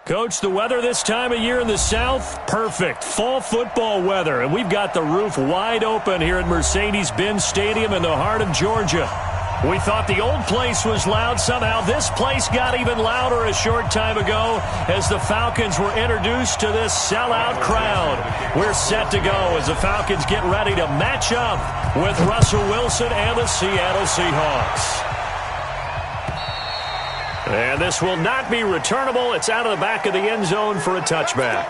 Coach, the weather this time of year in the South, perfect. Fall football weather, and we've got the roof wide open here at Mercedes-Benz Stadium in the heart of Georgia. We thought the old place was loud. Somehow this place got even louder a short time ago as the Falcons were introduced to this sellout crowd. We're set to go as the Falcons get ready to match up with Russell Wilson and the Seattle Seahawks. And this will not be returnable. It's out of the back of the end zone for a touchback.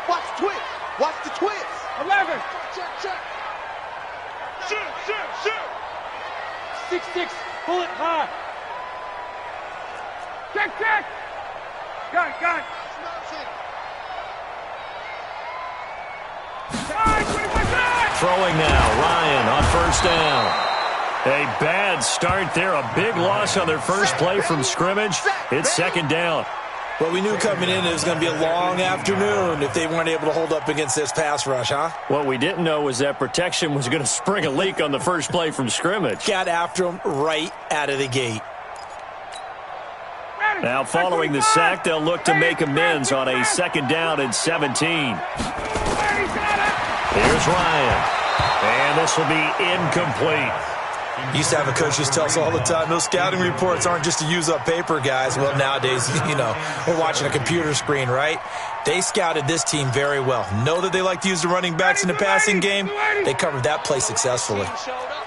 Watch the twist. Watch the twist. 11. Check. Shoot. 6-6. Pull it high. Check. Got it. Throwing now, Ryan on first down. A bad start there, a big loss on their first play from scrimmage. It's second down. Well, we knew coming in it was going to be a long afternoon if they weren't able to hold up against this pass rush, huh? What we didn't know was that protection was going to spring a leak on the first play from scrimmage. Got after him right out of the gate. Now following the sack, they'll look to make amends on a second down and 17. Here's Ryan. And this will be incomplete. Used to have a coach just tell us all the time, those scouting reports aren't just to use up paper, guys. Well, nowadays, we're watching a computer screen, right? They scouted this team very well. Know that they like to use the running backs in the passing game. They covered that play successfully.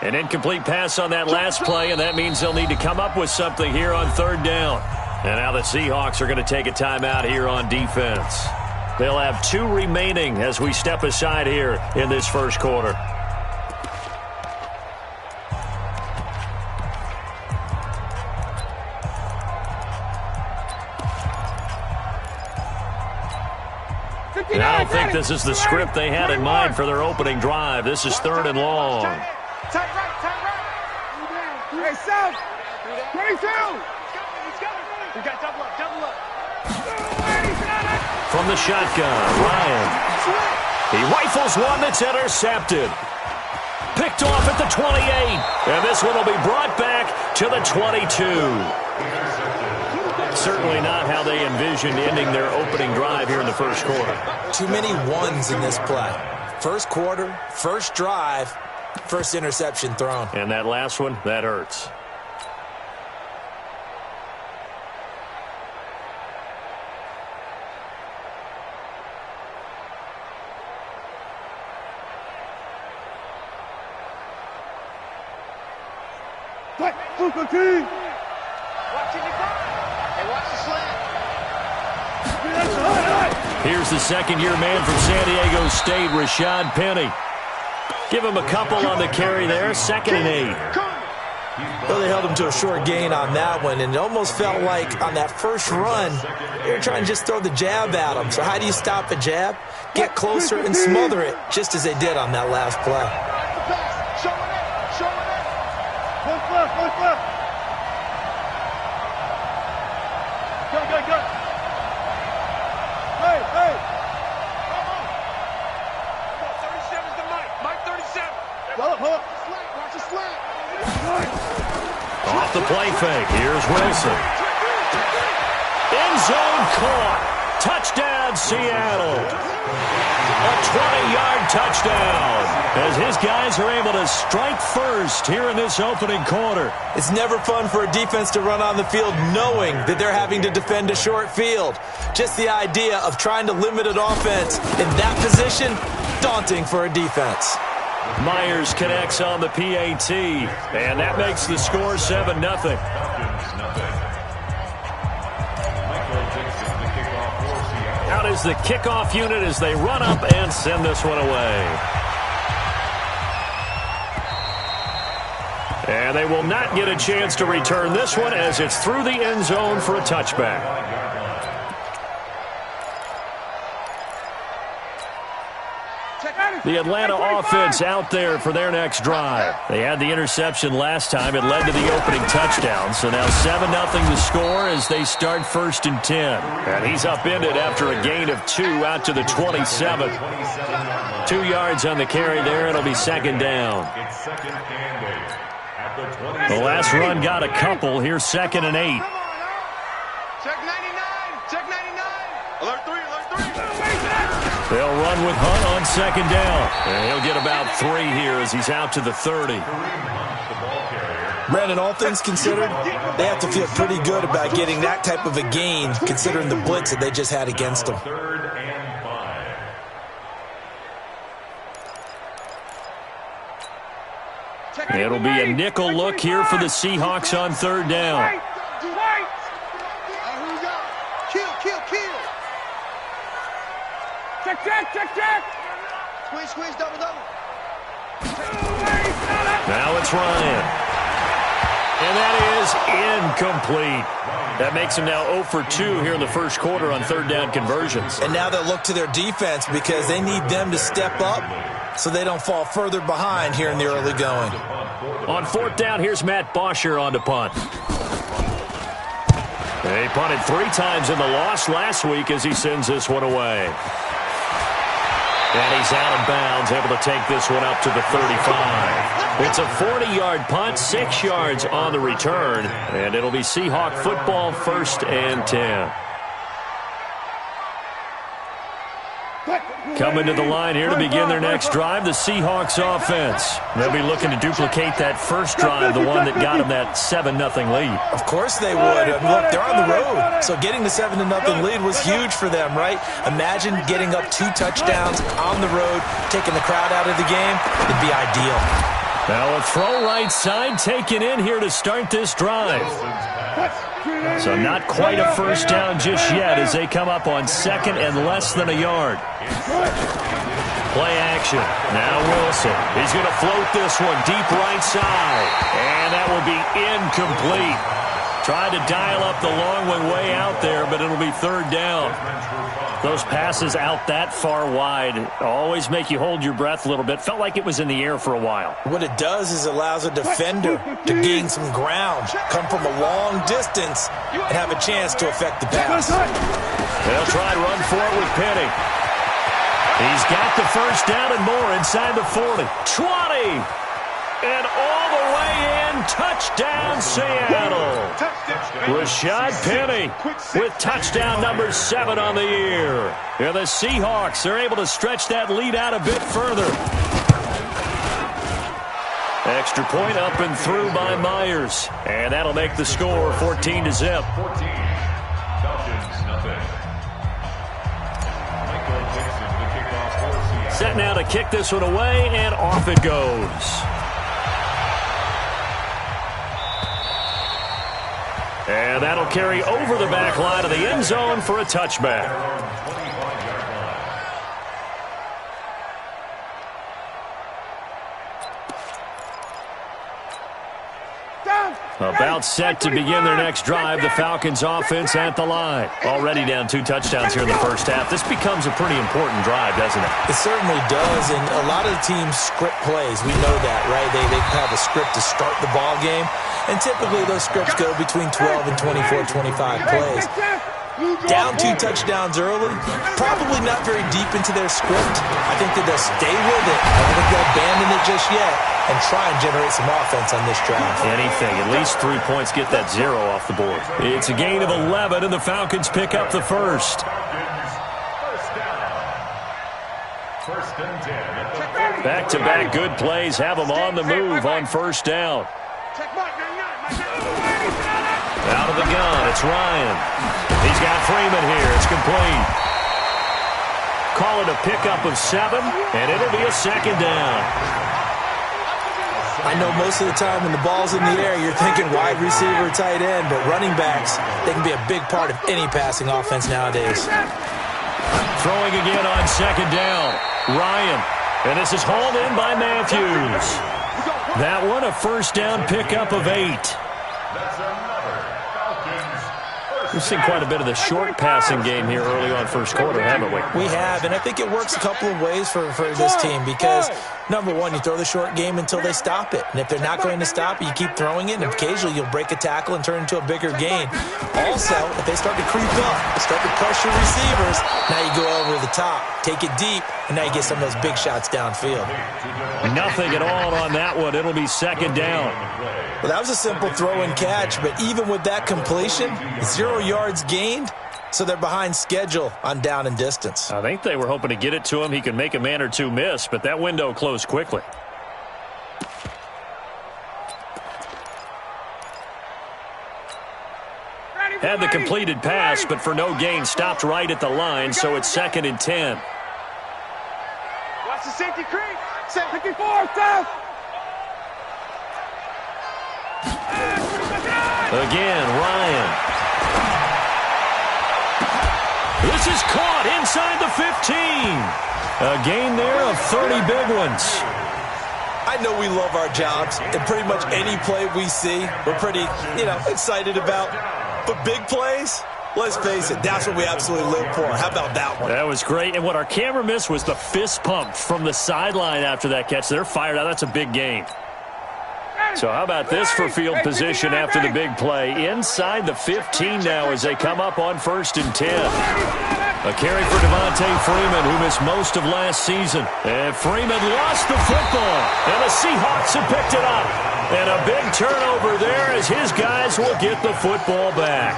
An incomplete pass on that last play, and that means they'll need to come up with something here on third down. And now the Seahawks are going to take a timeout here on defense. They'll have 2 remaining as we step aside here in this first quarter. And I don't think this is the script they had in mind for their opening drive. This is third and long. Tight right. Hey, South. 22. We got double up. From the shotgun, Ryan. He rifles one that's intercepted. Picked off at the 28. And this one will be brought back to the 22. Certainly not how they envisioned ending their opening drive here in the first quarter. Too many ones in this play. First quarter, first drive, first interception thrown. And that last one, that hurts. Here's the second-year man from San Diego State, Rashad Penny. Give him a couple on the carry there, 2nd and 8. Well, they held him to a short gain on that one, and it almost felt like on that first run, they were trying to just throw the jab at him. So how do you stop a jab? Get closer and smother it, just as they did on that last play. Go. fake. Here's Wilson. End zone caught. Touchdown, Seattle. A 20-yard touchdown as his guys are able to strike first here in this opening quarter. It's never fun for a defense to run on the field knowing that they're having to defend a short field. Just the idea of trying to limit an offense in that position, daunting for a defense. Myers connects on the PAT, and that makes the score 7-0. Out is the kickoff unit as they run up and send this one away. And they will not get a chance to return this one as it's through the end zone for a touchback. The Atlanta offense out there for their next drive. They had the interception last time. It led to the opening touchdown. So now 7-0 the score as they start 1st and 10. And he's upended after a gain of 2 out to the 27. 2 yards on the carry there. It'll be 2nd down. The last run got a couple. Here's 2nd and 8. Check 99. Check 99. Alert 3. They'll run with Hunt on 2nd down. And he'll get about 3 here as he's out to the 30. Brandon, all things considered, they have to feel pretty good about getting that type of a gain considering the blitz that they just had against them. It'll be a nickel look here for the Seahawks on 3rd down. Kill. Check. Squeeze, double. Now it's Ryan. And that is incomplete. That makes him now 0 for 2 here in the first quarter on 3rd down conversions. And now they'll look to their defense because they need them to step up so they don't fall further behind here in the early going. On 4th down, here's Matt Bosher on to punt. They punted 3 times in the loss last week as he sends this one away. And he's out of bounds, able to take this one up to the 35. It's a 40-yard punt, 6 yards on the return, and it'll be Seahawk football 1st and 10. Coming to the line here to begin their next drive, the Seahawks offense. They'll be looking to duplicate that first drive, the one that got them that 7-0 lead. Of course they would. Look, they're on the road, so getting the 7-0 lead was huge for them, right? Imagine getting up 2 touchdowns on the road, taking the crowd out of the game. It'd be ideal. Now a throw right side taken in here to start this drive. So not quite a first down just yet as they come up on 2nd and less than a yard. Play action. Now Wilson. He's going to float this one deep right side. And that will be incomplete. Tried to dial up the long one way out there, but it'll be 3rd down. Those passes out that far wide always make you hold your breath a little bit. Felt like it was in the air for a while. What it does is allows a defender to gain some ground, come from a long distance, and have a chance to affect the pass. They'll try to run for it with Penny. He's got the first down and more inside the 40. 20! And all the way in, touchdown Seattle. Rashad Penny with touchdown number 7 on the year. And the Seahawks are able to stretch that lead out a bit further. Extra point up and through by Myers. And that'll make the score 14-0. Set now to kick this one away, and off it goes. And that'll carry over the back line of the end zone for a touchback. About set to begin their next drive, the Falcons offense at the line. Already down 2 touchdowns here in the first half. This becomes a pretty important drive, doesn't it? It certainly does, and a lot of the teams script plays. We know that, right? They have a script to start the ball game, and typically those scripts go between 12 and 24, 25 plays. Down 2 touchdowns early, probably not very deep into their script. I think that they'll stay with it. I don't think they'll abandon it just yet and try and generate some offense on this drive. Anything, at least 3 points, get that 0 off the board. It's a gain of 11, and the Falcons pick up the first. Back-to-back good plays have them on the move on first down. Out of the gun, it's Ryan. He's got Freeman here. It's complete. Call it a pickup of 7, and it'll be a second down. I know most of the time when the ball's in the air, you're thinking wide receiver, tight end, but running backs, they can be a big part of any passing offense nowadays. Throwing again on second down. Ryan. And this is hauled in by Matthews. That one a first down pickup of 8. We've seen quite a bit of the short passing game here early on first quarter, haven't we? We have, and I think it works a couple of ways for this team because, number one, you throw the short game until they stop it. And if they're not going to stop it, you keep throwing it, and occasionally you'll break a tackle and turn it into a bigger gain. Also, if they start to creep up, start to pressure receivers, now you go over the top, take it deep, and now you get some of those big shots downfield. Nothing at all on that one. It'll be second down. Well, that was a simple throw and catch, but even with that completion, 0 yards gained, so they're behind schedule on down and distance. I think they were hoping to get it to him. He could make a man or two miss, but that window closed quickly. Had the completed pass, but for no gain, stopped right at the line, so it's 2nd and 10. Watch the safety creep. 54, south. Again, Ryan. This is caught inside the 15. A gain there of 30 big ones. I know we love our jobs, and pretty much any play we see, we're pretty, excited about. But big plays, let's face it, that's what we absolutely live for. How about that one? That was great, and what our camera missed was the fist pump from the sideline after that catch. They're fired out. That's a big gain. So how about this for field position after the big play? Inside the 15 now as they come up on 1st and 10. A carry for Devontae Freeman, who missed most of last season. And Freeman lost the football, and the Seahawks have picked it up. And a big turnover there as his guys will get the football back.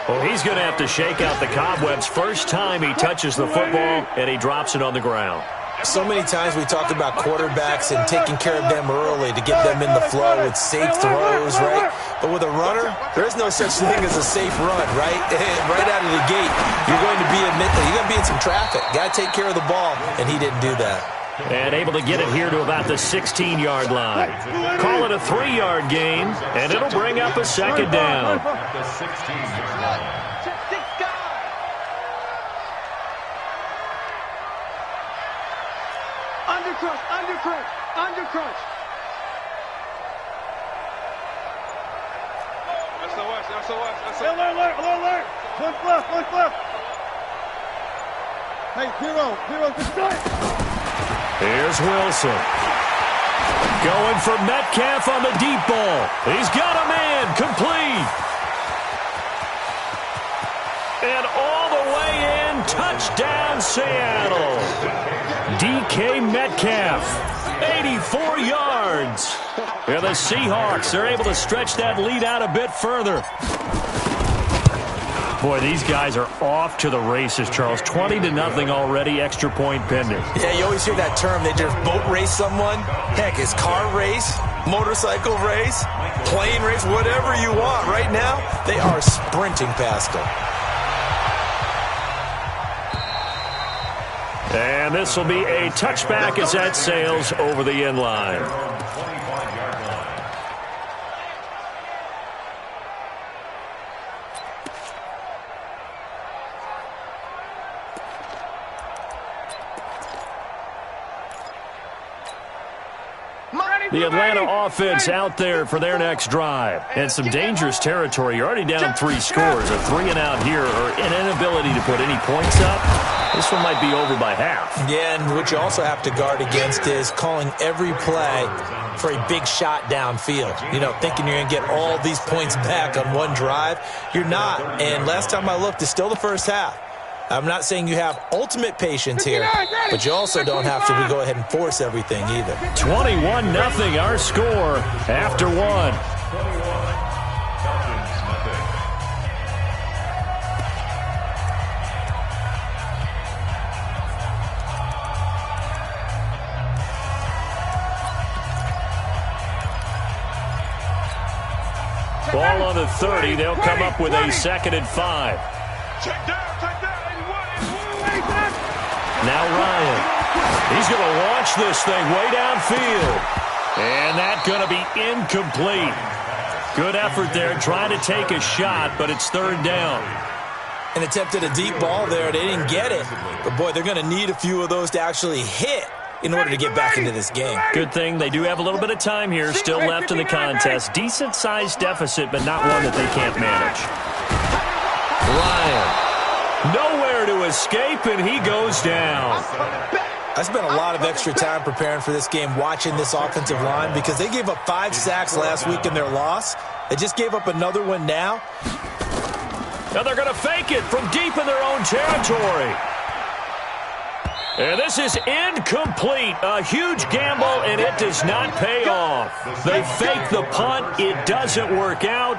Well, he's going to have to shake out the cobwebs first time he touches the football, and he drops it on the ground. So many times we talk about quarterbacks and taking care of them early to get them in the flow with safe throws, right? But with a runner, there's no such thing as a safe run, right? Right out of the gate, you're going to be in some traffic. Got to take care of the ball, and he didn't do that. And able to get it here to about the 16-yard line. Call it a 3-yard gain, and it'll bring up a second down. Undercrunch. That's the worst. Alert. One left. Hey, zero, destroy. Here's Wilson. Going for Metcalf on the deep ball. He's got a man, complete. And all the way in, touchdown Seattle. DK Metcalf, 84 yards. And the Seahawks are able to stretch that lead out a bit further. Boy, these guys are off to the races, Charles. 20-0 already, extra point pending. Yeah, you always hear that term. They just boat race someone. Heck, it's car race, motorcycle race, plane race, whatever you want. Right now, they are sprinting past them. And this will be a touchback as that sails over the end line. The Atlanta offense out there for their next drive. And some dangerous territory. You're already down 3 scores. A 3-and-out here or an inability to put any points up. This one might be over by half. Yeah, and what you also have to guard against is calling every play for a big shot downfield. You know, thinking you're going to get all these points back on one drive. You're not. And last time I looked, it's still the first half. I'm not saying you have ultimate patience here, but you also don't have to go ahead and force everything either. 21-0 our score after one. Ball on the 30. They'll come up with a 2nd and 5. Check down, 81. Now Ryan. He's going to launch this thing way downfield. And that's going to be incomplete. Good effort there, trying to take a shot, but it's 3rd down. And attempted a deep ball there. They didn't get it. But, boy, they're going to need a few of those to actually hit in order to get back into this game. Good thing they do have a little bit of time here still left in the contest. Decent-sized deficit, but not one that they can't manage. Ryan. Nowhere to escape, and he goes down. I spent a lot of extra time preparing for this game watching this offensive line because they gave up 5 sacks last week in their loss. They just gave up another one now. Now they're going to fake it from deep in their own territory. And this is incomplete. A huge gamble, and it does not pay off. They fake the punt. It doesn't work out.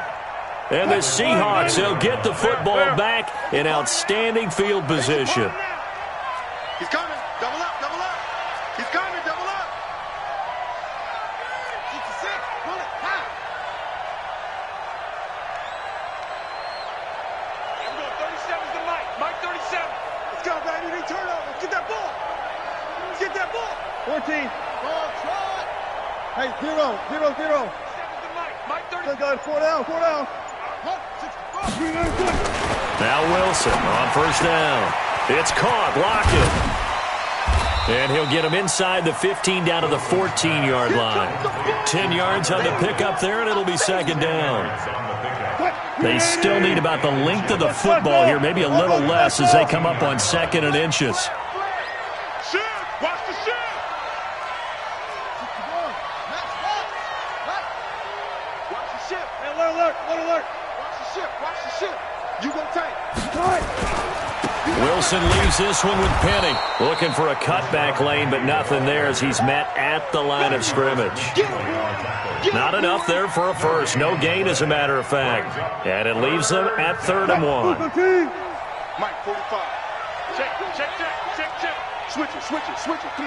And the Seahawks, they'll get the football back in outstanding field position. He's coming. Double up, double up. He's coming, double up. 66, pull it, high. Here we go, 37's the Mike. Mike 37. Let's go, baby. Big turnover. Get that ball. Get that ball. 14. Ball, try. Hey, 0, 0, 0. 7's the Mike. Mike 30. Guys, 4 down, 4 down. Now Wilson on 1st down. It's caught, Lockett. And he'll get him inside the 15 down to the 14-yard line. 10 yards on the pickup there, and it'll be 2nd down. They still need about the length of the football here, maybe a little less as they come up on 2nd and inches. Watch the shit. Watch the shit. Alert. Watch the shit. Watch the shit. You go tight. Wilson leaves this one with Penny. Looking for a cutback lane, but nothing there as he's met at the line of scrimmage. Not enough there for a first. No gain, as a matter of fact. And it leaves them at 3rd and 1. Mike, 45. Check. Switch it. Come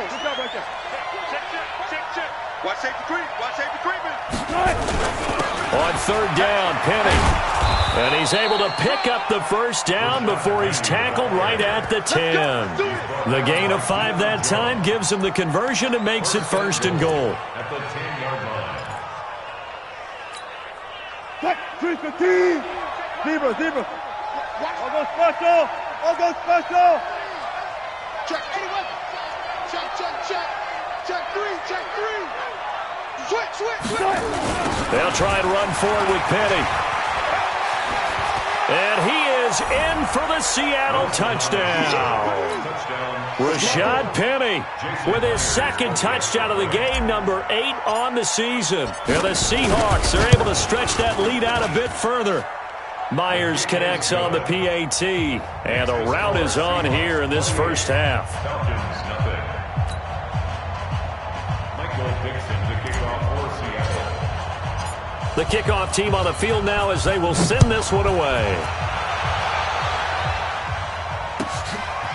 on, good job right there. Check. Watch safety creeping. On 3rd down, Penny. And he's able to pick up the 1st down before he's tackled right at the 10. The gain of 5 that time gives him the conversion and makes it 1st and goal. At the 10-yard line. Check, 315. Zebra. I'll go special. Check, anyway. Check 3. Switch. They'll try and run forward with Penny. And he is in for the Seattle touchdown. Rashad Penny with his 2nd touchdown of the game, number 8 on the season. And the Seahawks are able to stretch that lead out a bit further. Myers connects on the PAT, and the rout is on here in this 1st half. The kickoff team on the field now as they will send this one away.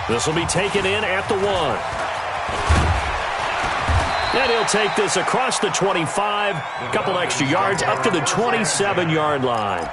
This will be taken in at the 1. And he'll take this across the 25, a couple extra yards up to the 27-yard line.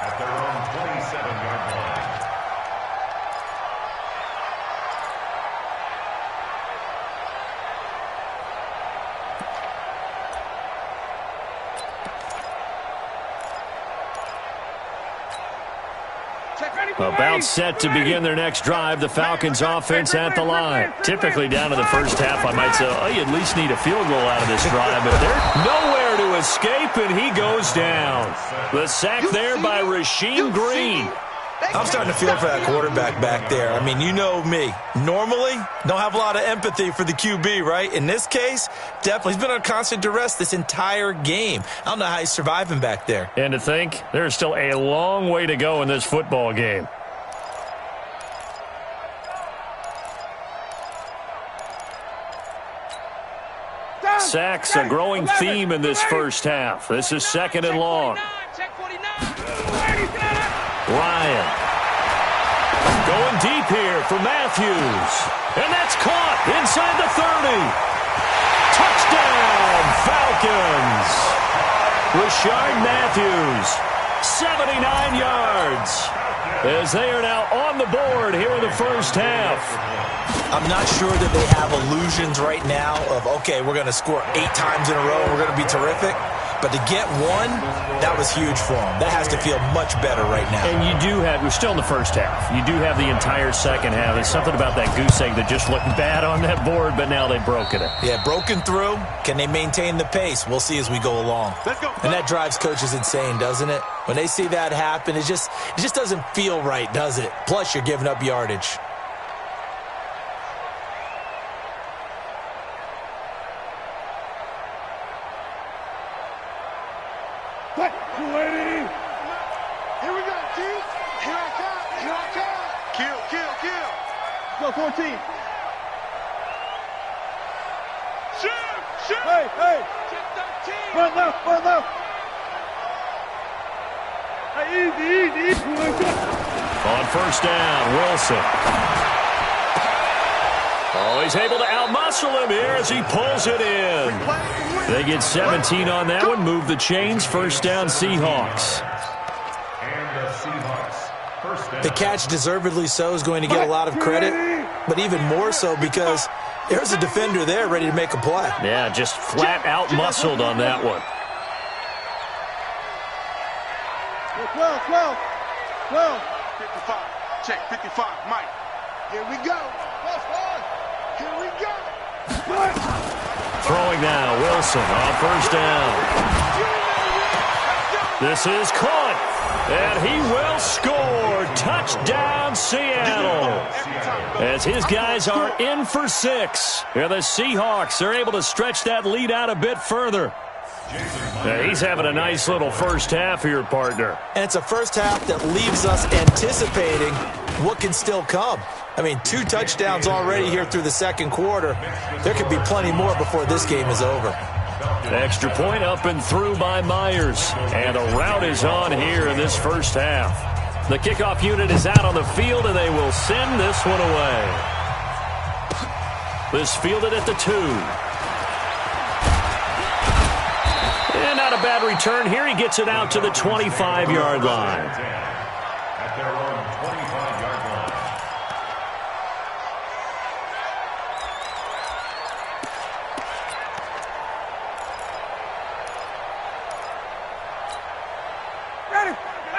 About set to begin their next drive, the Falcons offense at the line. Typically down to the 1st half, I might say, oh, you at least need a field goal out of this drive, but they're nowhere to escape, and he goes down. The sack there by Rasheem Green. I'm starting to feel for that quarterback back there. I mean, you know me. Normally, don't have a lot of empathy for the QB, right? In this case, definitely. He's been under constant duress this entire game. I don't know how he's surviving back there. And to think, there's still a long way to go in this football game. Sacks, a growing theme in this first half. This is 2nd and long. Ryan. Going deep here for Matthews. And that's caught inside the 30. Touchdown, Falcons. Rashard Matthews, 79 yards. As they are now on the board here in the first half. I'm not sure that they have illusions right now of, okay, we're going to score 8 times in a row and we're going to be terrific. But to get one, that was huge for them. That has to feel much better right now. And you do have, we're still in the first half. You do have the entire second half. There's something about that goose egg that just looked bad on that board, but now they've broken it. Yeah, broken through. Can they maintain the pace? We'll see as we go along. Let's go. And that drives coaches insane, doesn't it? When they see that happen, it just doesn't feel right, does it? Plus, you're giving up yardage. What? 280. Here we go, G. Here I come. Here I come. Kill, kill, kill. Go 14. Shoot, shoot. Hey, hey. Check 13. Run left, run left. Hey, easy, easy. On first down, Wilson. Oh, he's able to outmuscle him here as he pulls it in. They get 17 on that one, move the chains, first down Seahawks. The catch, deservedly so, is going to get a lot of credit, but even more so because there's a defender there ready to make a play. Yeah, just flat out muscled on that one. 12, 12, 12. 55, check, 55, Mike. Here we go. Here we go. Throwing now, Wilson on first down. This is caught, and he will score. Touchdown, Seattle. As his guys are in for 6. Here the Seahawks are able to stretch that lead out a bit further. He's having a nice little first half here, partner. And it's a first half that leaves us anticipating what can still come. I mean, 2 touchdowns already here through the second quarter. There could be plenty more before this game is over. Extra point up and through by Myers. And a rout is on here in this first half. The kickoff unit is out on the field, and they will send this one away. This fielded at the 2. And not a bad return here. He gets it out to the 25-yard line. At their own 25-yard line.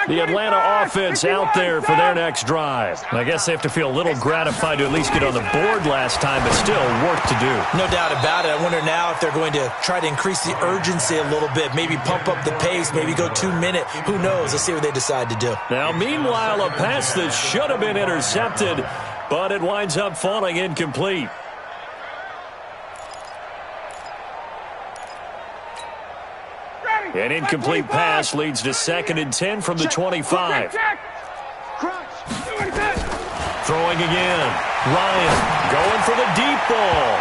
The Atlanta offense out there for their next drive. I guess they have to feel a little gratified to at least get on the board last time, but still work to do. No doubt about it. I wonder now if they're going to try to increase the urgency a little bit, maybe pump up the pace, maybe go 2-minute. Who knows? Let's see what they decide to do. Now, meanwhile, a pass that should have been intercepted, but it winds up falling incomplete. An incomplete pass leads to 2nd and 10 from the 25. Throwing again. Ryan going for the deep ball.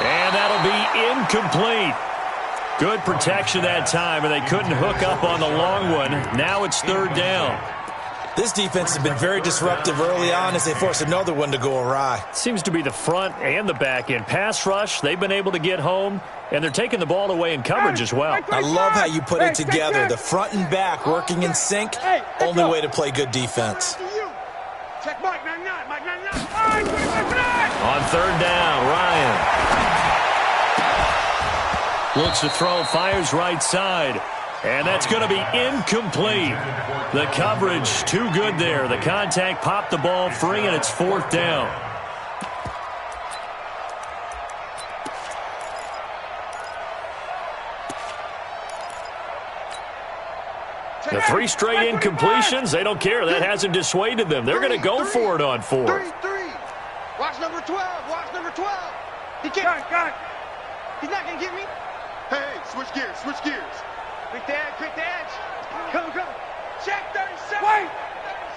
And that'll be incomplete. Good protection that time, and they couldn't hook up on the long one. Now it's 3rd down. This defense has been very disruptive early on as they force another one to go awry. Seems to be the front and the back end. Pass rush, they've been able to get home, and they're taking the ball away in coverage as well. I love how you put it together. The front and back working in sync, only way to play good defense. Check Mike 99, Mike 99. On 3rd down, Ryan looks to throw, fires right side. And that's going to be incomplete. The coverage too good there. The contact popped the ball free, and it's 4th down. The 3 straight incompletions, they don't care. That hasn't dissuaded them. They're going to go for it on 4th. 3. Watch number 12. Watch number 12. He can't. Got it. He's not going to get me. Hey, switch gears. Switch gears. Quick the edge. Quick the edge. Come. Check 37. Wait.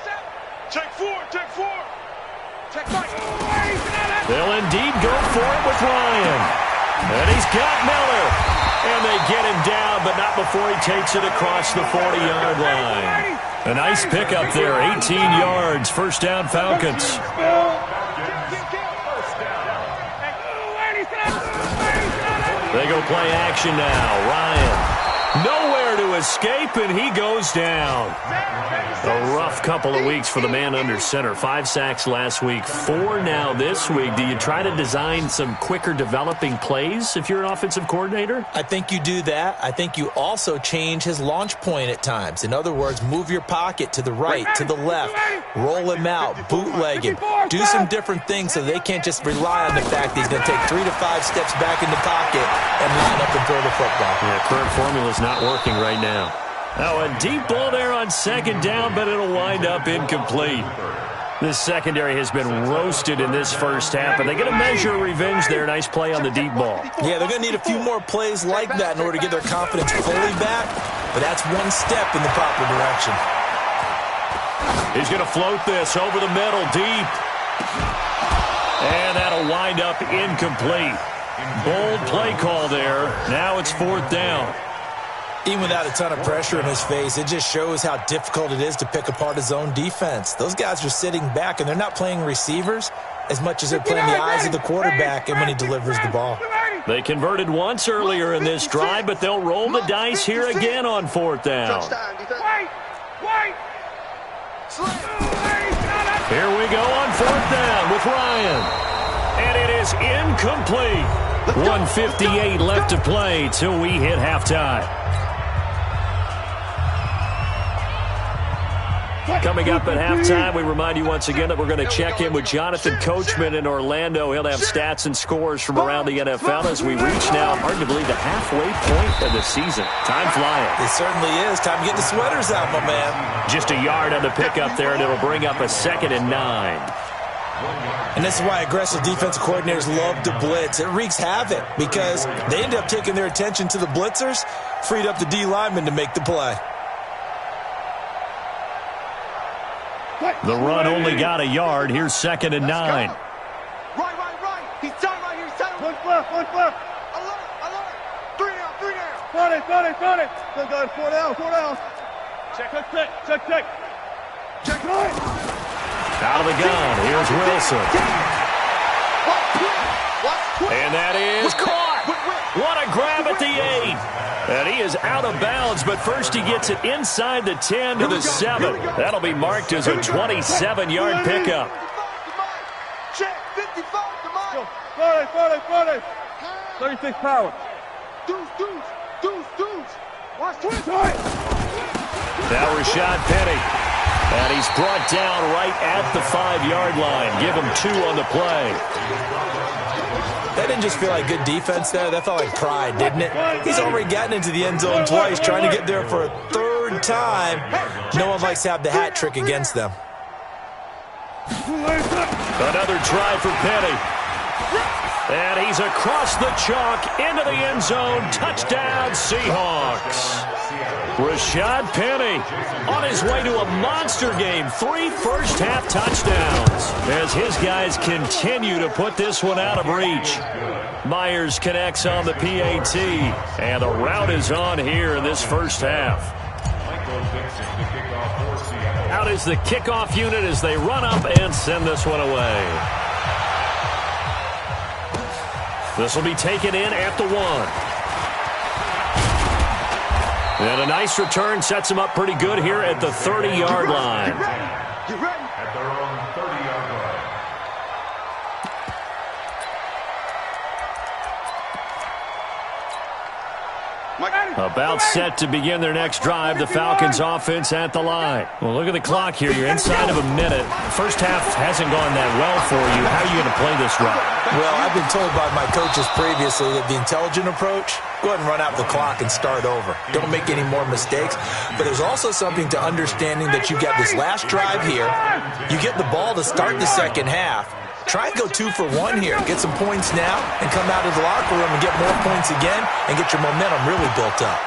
37. Check 4. Check 4. Check 5. They'll indeed go for it with Ryan. And he's got Miller. And they get him down, but not before he takes it across the 40-yard line. A nice pickup there, 18 yards, first down Falcons. They go play action now. Ryan, nowhere to escape, and he goes down. A rough couple of weeks for the man under center. 5 sacks last week, 4 now this week. Do you try to design some quicker developing plays if you're an offensive coordinator? I think you do that. I think you also change his launch point at times. In other words, move your pocket to the right, to the left, roll him out, bootleg him. Do some different things so they can't just rely on the fact that he's going to take 3 to 5 steps back in the pocket and line up and throw the football. Yeah, current formula is not working right now. Now a deep ball there on 2nd down, but it'll wind up incomplete. This secondary has been roasted in this first half, but they're going to measure revenge there. Nice play on the deep ball. Yeah, they're going to need a few more plays like that in order to get their confidence fully back, but that's one step in the proper direction. He's going to float this over the middle, deep. And that'll wind up incomplete. Bold play call there. Now it's 4th down. Even without a ton of pressure in his face, it just shows how difficult it is to pick apart his own defense. Those guys are sitting back, and they're not playing receivers as much as they're playing the eyes of the quarterback and when he delivers the ball. They converted once earlier in this drive, but they'll roll the dice here again on 4th down. Here we go on 4th down with Ryan. And it is incomplete. 1:58 left to play till we hit halftime. Coming up at halftime, we remind you once again that we're going to check in with Jonathan Coachman in Orlando. He'll have stats and scores from around the NFL as we reach now, hard to believe, the halfway point of the season. Time flying. It certainly is. Time to get the sweaters out, my man. Just a yard on the pickup there, and it'll bring up a 2nd and 9. And this is why aggressive defensive coordinators love to blitz. It wreaks havoc because they end up taking their attention to the blitzers, freed up the D lineman to make the play. The run only got a yard. Here's 2nd and 9. Right. He's done right here. One left. Alert. 3 down. Got it. Good guys, 4 down. Check. Check right. Out of the gun. Here's Wilson. And that is caught. What a grab at the 8. And he is out of bounds, but first he gets it inside the 10 to the 7. That'll be marked as a 27-yard pickup. Check, 55 to mine. 40. 36 power. Deuce. Watch 20. Now Rashad Penny. And he's brought down right at the 5-yard line. Give him 2 on the play. That didn't just feel like good defense there. That felt like pride, didn't it? He's already gotten into the end zone twice, trying to get there for a 3rd time. No one likes to have the hat trick against them. Another try for Penny. And he's across the chalk into the end zone. Touchdown, Seahawks. Rashad Penny on his way to a monster game. 3 first-half touchdowns as his guys continue to put this one out of reach. Myers connects on the PAT, and the route is on here in this first half. Out is the kickoff unit as they run up and send this one away. This will be taken in at the 1. And a nice return sets him up pretty good here at the 30-yard line. Get ready. At their own 30-yard line. About set to begin their next drive, the Falcons offense at the line. Well, look at the clock here. You're inside of a minute. The first half hasn't gone that well for you. How are you going to play this drive? Well, I've been told by my coaches previously that the intelligent approach, go ahead and run out the clock and start over. Don't make any more mistakes. But there's also something to understanding that you got this last drive here. You get the ball to start the second half. Try and go 2 for 1 here. Get some points now and come out of the locker room and get more points again and get your momentum really built up.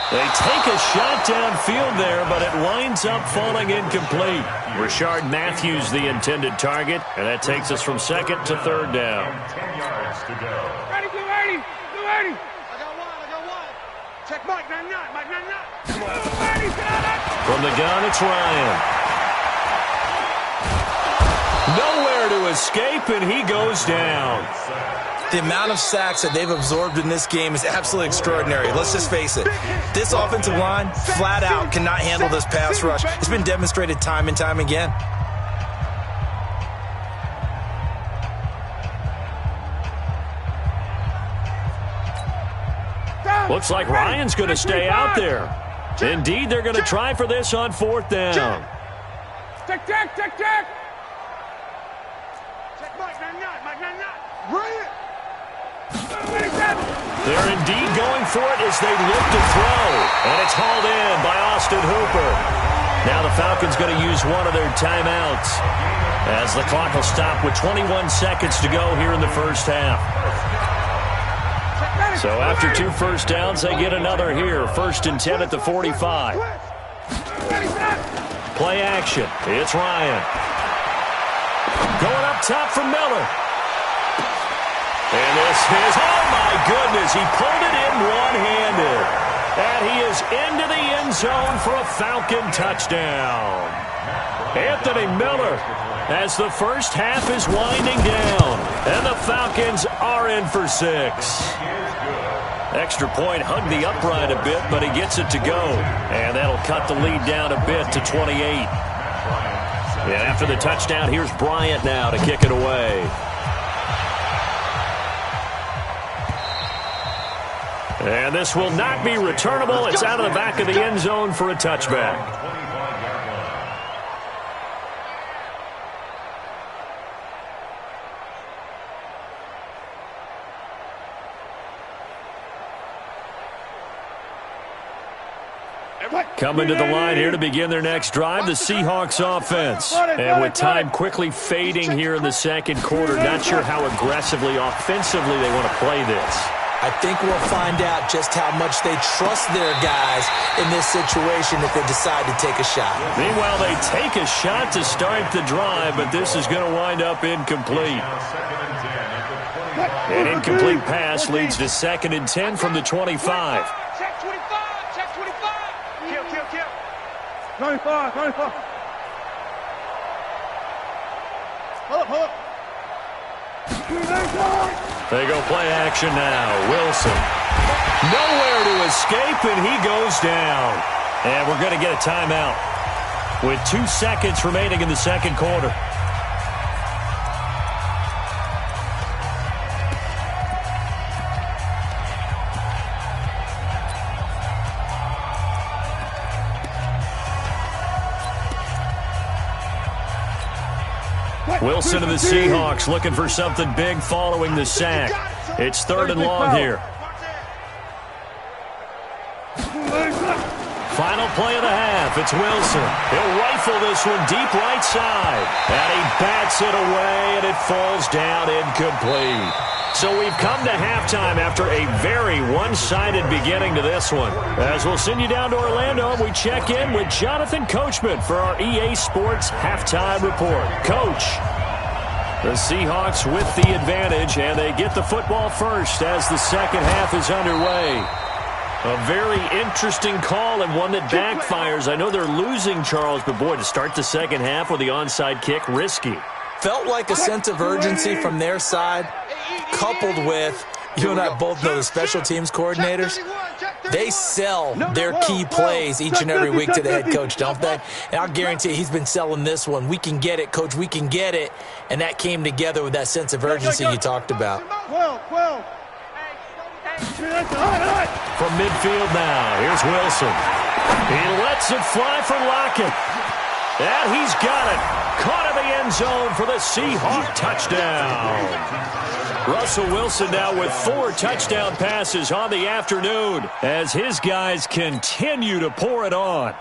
They take a shot downfield there, but it winds up falling incomplete. Rashard Matthews, the intended target, and that takes us from second to third down. 10 yards to go. Ready, blue 80, blue 80. I got one. Check Mike 99, Mike 99. Blue 80, From the gun, it's Ryan. Nowhere to escape, and he goes down. The amount of sacks that they've absorbed in this game is absolutely extraordinary. Let's just face it. This offensive line, flat out, cannot handle this pass rush. It's been demonstrated time and time again. Looks like Ryan's going to stay out there. Indeed, they're going to try for this on fourth down. Check. Mike 99, Mike 99. Bring it. They're indeed going for it as they look to throw. And it's hauled in by Austin Hooper. Now the Falcons going to use one of their timeouts as the clock will stop with 21 seconds to go here in the first half. So after 2 first downs, they get another here. 1st and 10 at the 45. Play action. It's Ryan. Going up top from Miller. And this is, oh my goodness, he pulled it in one-handed. And he is into the end zone for a Falcon touchdown. Anthony Miller, as the first half is winding down. And the Falcons are in for 6. Extra point hugged the upright a bit, but he gets it to go. And that'll cut the lead down a bit to 28. And after the touchdown, here's Bryant now to kick it away. And this will not be returnable. It's out of the back of the end zone for a touchback. Coming to the line here to begin their next drive, the Seahawks offense. And with time quickly fading here in the second quarter, not sure how aggressively, offensively they want to play this. I think we'll find out just how much they trust their guys in this situation if they decide to take a shot. Meanwhile, they take a shot to start the drive, but this is going to wind up incomplete. An incomplete pass leads to 2nd and 10 from the 25. Check 25. 25. Hold up. They go play action now. Wilson. Nowhere to escape, and he goes down. And we're going to get a timeout with 2 seconds remaining in the second quarter. Wilson of the Seahawks looking for something big following the sack. It's 3rd and long here. Final play of the half. It's Wilson. He'll rifle this one deep right side. And he bats it away, and it falls down incomplete. So we've come to halftime after a very one-sided beginning to this one. As we'll send you down to Orlando, we check in with Jonathan Coachman for our EA Sports Halftime Report. Coach, the Seahawks with the advantage, and they get the football first as the second half is underway. A very interesting call and one that backfires. I know they're losing, Charles, but boy, to start the second half with the onside kick, risky. Felt like a sense of urgency from their side, coupled with, you and I both know the special teams coordinators, they sell their key plays each and every week to the head coach, don't they? And I'll guarantee he's been selling this one. We can get it, coach, we can get it. And that came together with that sense of urgency you talked about. 12. From midfield now, here's Wilson. He lets it fly for Lockett. And he's got it. Caught in the end zone for the Seahawk touchdown. Russell Wilson now with 4 touchdown passes on the afternoon as his guys continue to pour it on.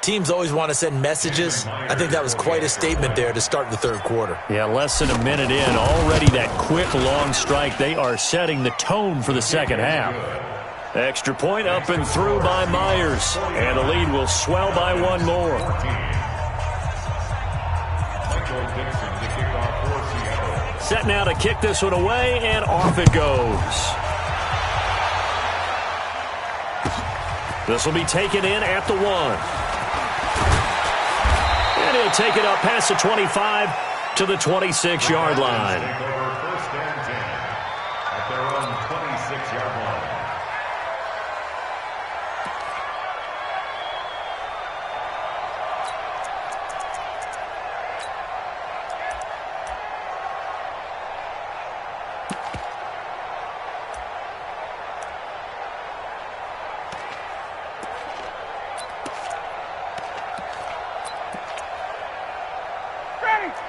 Teams always want to send messages. I think that was quite a statement there to start the third quarter. Yeah, less than a minute in. Already that quick, long strike. They are setting the tone for the second half. Extra point up and through by Myers. And the lead will swell by one more. Set now to kick this one away, and off it goes. This will be taken in at the 1. And he'll take it up past the 25 to the 26-yard line. First and 10 at their own 26-yard line.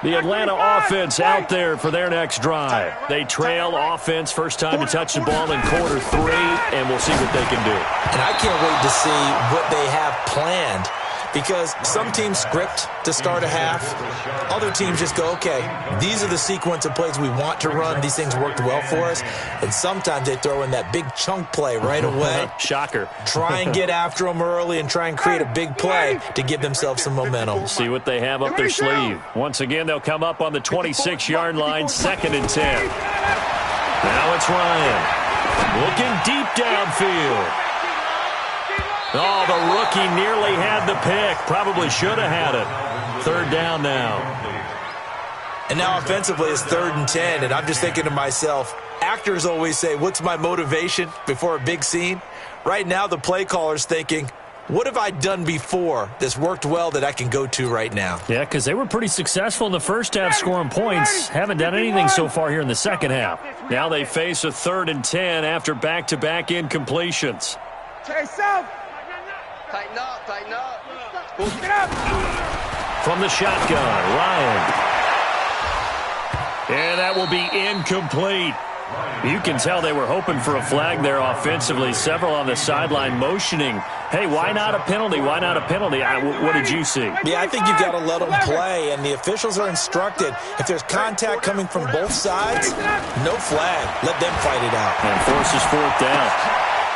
The Atlanta offense out there for their next drive. They trail offense, first time to touch the ball in quarter 3, and we'll see what they can do. And I can't wait to see what they have planned, because some teams script to start a half. Other teams just go, okay, these are the sequence of plays we want to run. These things worked well for us. And sometimes they throw in that big chunk play right away. Shocker. Try and get after them early and try and create a big play to give themselves some momentum. See what they have up their sleeve. Once again, they'll come up on the 26-yard line, 2nd and 10. Now it's Ryan. Looking deep downfield. Oh, the rookie nearly had the pick. Probably should have had it. 3rd down now. And now offensively it's 3rd and 10, and I'm just thinking to myself, actors always say, what's my motivation before a big scene? Right now the play caller's thinking, what have I done before that's worked well that I can go to right now? Yeah, because they were pretty successful in the first half scoring points. Haven't done anything so far here in the second half. Now they face a 3rd and 10 after back-to-back incompletions. Chase out. Tighten up, tighten up. Get up. From the shotgun, Ryan. And that will be incomplete. You can tell they were hoping for a flag there offensively. Several on the sideline motioning, hey, why not a penalty? Why not a penalty? What did you see? Yeah, I think you've got to let them play, and the officials are instructed, if there's contact coming from both sides, no flag. Let them fight it out. And forces 4th down.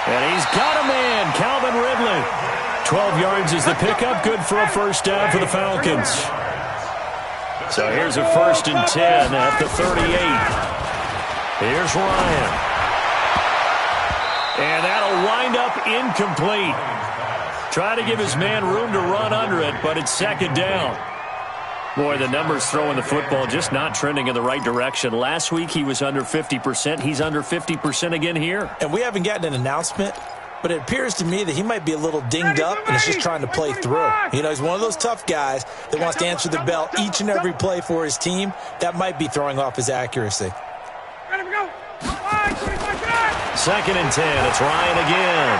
And he's got a man, Calvin Ridley. 12 yards is the pickup, good for a 1st down for the Falcons. So here's a 1st and 10 at the 38. Here's Ryan. And that'll wind up incomplete. Try to give his man room to run under it, but it's 2nd down. Boy, the numbers throwing the football just not trending in the right direction. Last week he was under 50%. He's under 50% again here. And we haven't gotten an announcement, but it appears to me that he might be a little dinged up and is just trying to play through. You know, he's one of those tough guys that wants to answer the bell each and every play for his team. That might be throwing off his accuracy. 2nd and 10. It's Ryan again.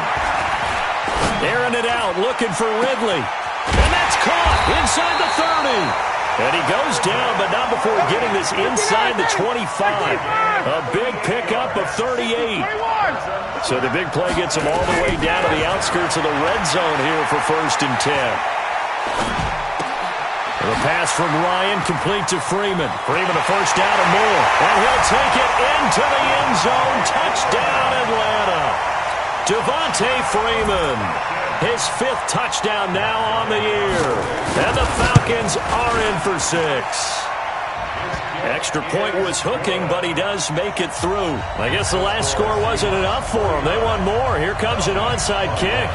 Airing it out, looking for Ridley. And that's caught inside the 30. And he goes down, but not before getting this inside the 25. A big pickup of 38. So the big play gets him all the way down to the outskirts of the red zone here for 1st and 10. The pass from Ryan complete to Freeman. Freeman a 1st down and more. And he'll take it into the end zone. Touchdown, Atlanta. Devontae Freeman. His 5th touchdown now on the year. And the Falcons are in for 6. Extra point was hooking, but he does make it through. I guess the last score wasn't enough for him. They want more. Here comes an onside kick.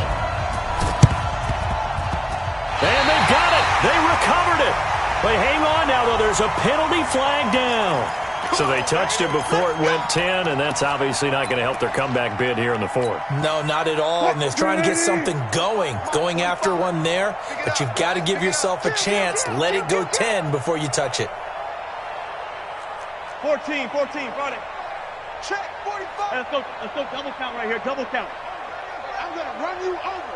And they got it. They recovered it. But hang on now, though. There's a penalty flag down. So they touched it before it went 10, and that's obviously not going to help their comeback bid here in the 4th. No, not at all. And they're trying to get something going after one there. But you've got to give yourself a chance. Let it go 10 before you touch it. 14, got it. Check, 45. Hey, let's go double count right here, double count. I'm going to run you over.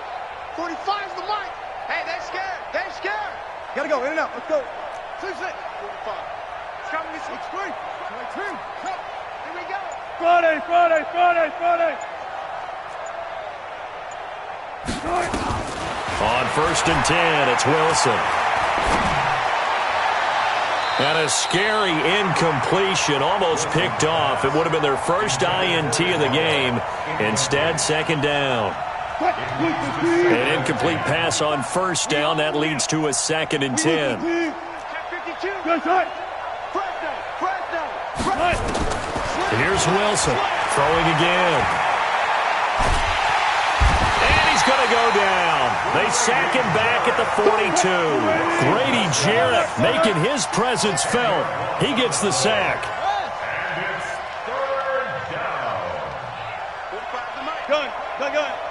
45's the mic. Hey, they're scared. They're scared. Gotta go, in and out, let's go. 2-6. 45. It's coming this way. 3. 22. Here we go. Friday. On 1st and 10, it's Wilson. And a scary incompletion, almost picked off. It would have been their first INT of the game. Instead, 2nd down. An incomplete pass on 1st down. That leads to a 2nd and 10. Here's Wilson throwing again. And he's going to go down. They sack him back at the 42. Grady Jarrett making his presence felt. He gets the sack. And it's 3rd down. Gun. I got him.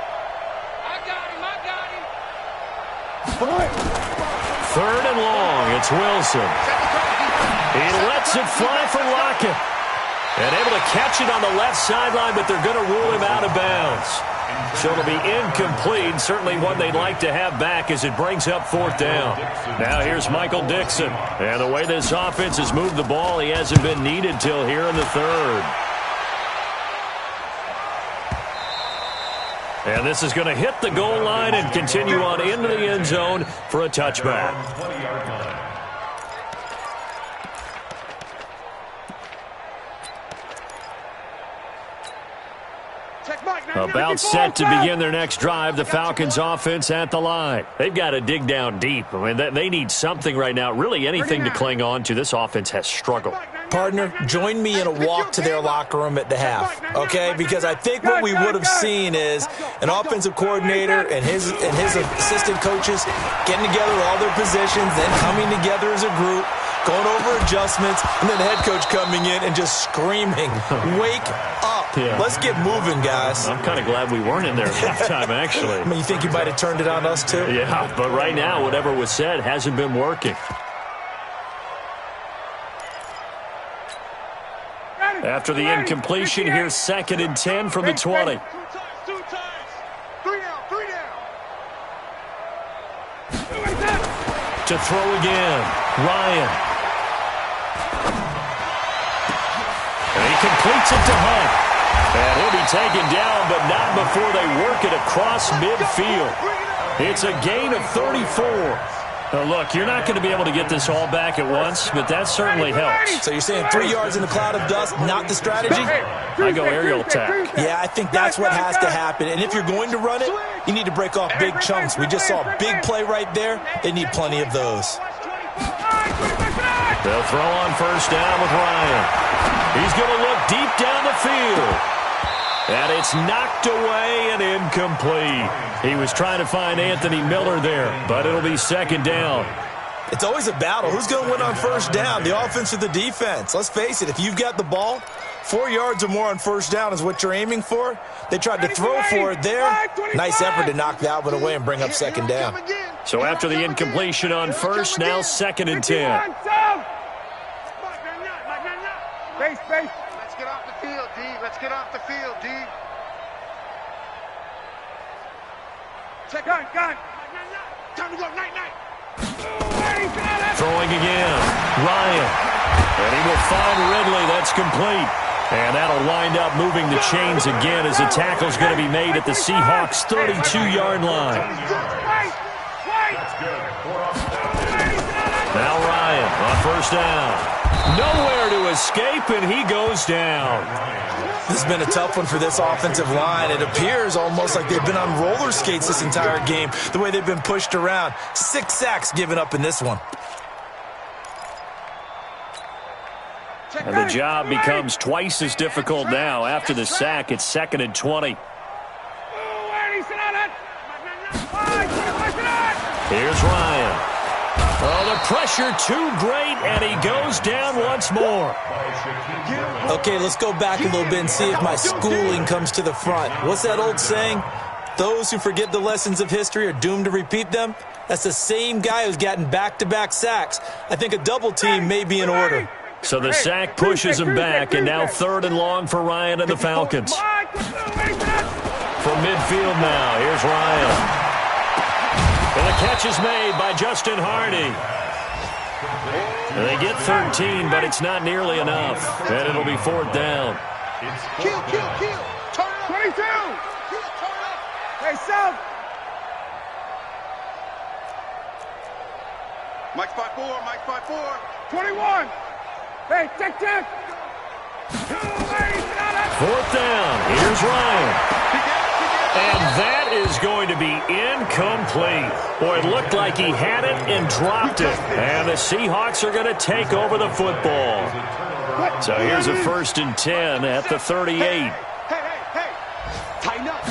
3rd and long. It's Wilson. He lets it fly for Lockett. And able to catch it on the left sideline, but they're going to rule him out of bounds. So it'll be incomplete. Certainly one they'd like to have back as it brings up 4th down. Now here's Michael Dixon. And the way this offense has moved the ball, he hasn't been needed till here in the 3rd. And this is going to hit the goal line and continue on into the end zone for a touchback. 20-yard line. About set to begin their next drive, the Falcons offense at the line. They've got to dig down deep. I mean, they need something right now, really anything to cling on to. This offense has struggled. Partner, join me in a walk to their locker room at the half, okay? Because I think what we would have seen is an offensive coordinator and his assistant coaches getting together all their positions, then coming together as a group, going over adjustments, and then the head coach coming in and just screaming, wake up. Yeah. Let's get moving, guys. I'm kind of glad we weren't in there at halftime, actually. I mean, you think you might have turned it on us, too? Yeah, but right now, whatever was said hasn't been working. After the incompletion, here's 2nd and 10 from the 20. 2 times. 3 down. To throw again, Ryan. And he completes it to Hunt. And he'll be taken down, but not before they work it across midfield. It's a gain of 34. Now look, you're not going to be able to get this all back at once, but that certainly helps. So you're saying 3 yards in the cloud of dust, not the strategy? I go aerial attack. Yeah, I think that's what has to happen. And if you're going to run it, you need to break off big chunks. We just saw a big play right there. They need plenty of those. They'll throw on 1st down with Ryan. He's going to look deep down the field. And it's knocked away and incomplete. He was trying to find Anthony Miller there, but it'll be 2nd down. It's always a battle. Who's going to win on 1st down, the offense or the defense? Let's face it, if you've got the ball, 4 yards or more on 1st down is what you're aiming for. They tried to throw for it there. Nice effort to knock that one away and bring up 2nd down. So after the incompletion on 1st, now 2nd and 10. Base. Let's get off the field, D. Let's get off the field, D. Check gun. Time to go, night. Throwing again, Ryan. And he will find Ridley. That's complete. And that'll wind up moving the chains again as the tackle's going to be made at the Seahawks' 32-yard line. Now Ryan on 1st down. Nowhere to escape, and he goes down. This has been a tough one for this offensive line. It appears almost like they've been on roller skates this entire game, the way they've been pushed around. 6 sacks given up in this one. And the job becomes twice as difficult now. After the sack, it's 2nd and 20. Here's Ryan. Oh, the pressure too great, and he goes down once more. Okay, let's go back a little bit and see if my schooling comes to the front. What's that old saying? Those who forget the lessons of history are doomed to repeat them. That's the same guy who's gotten back-to-back sacks. I think a double team may be in order. So the sack pushes him back, and now 3rd and long for Ryan and the Falcons. From midfield now, here's Ryan. And the catch is made by Justin Hardy. And they get 13, but it's not nearly enough. And it'll be 4th down. Kill. Turn it up. 22. Turn up. Hey, South. Mike 5-4. 21. Hey, check. 4th down. Here's Ryan. And that is going to be incomplete. Boy, it looked like he had it and dropped it. And the Seahawks are going to take over the football. So here's a 1st and 10 at the 38. Hey. Tighten up.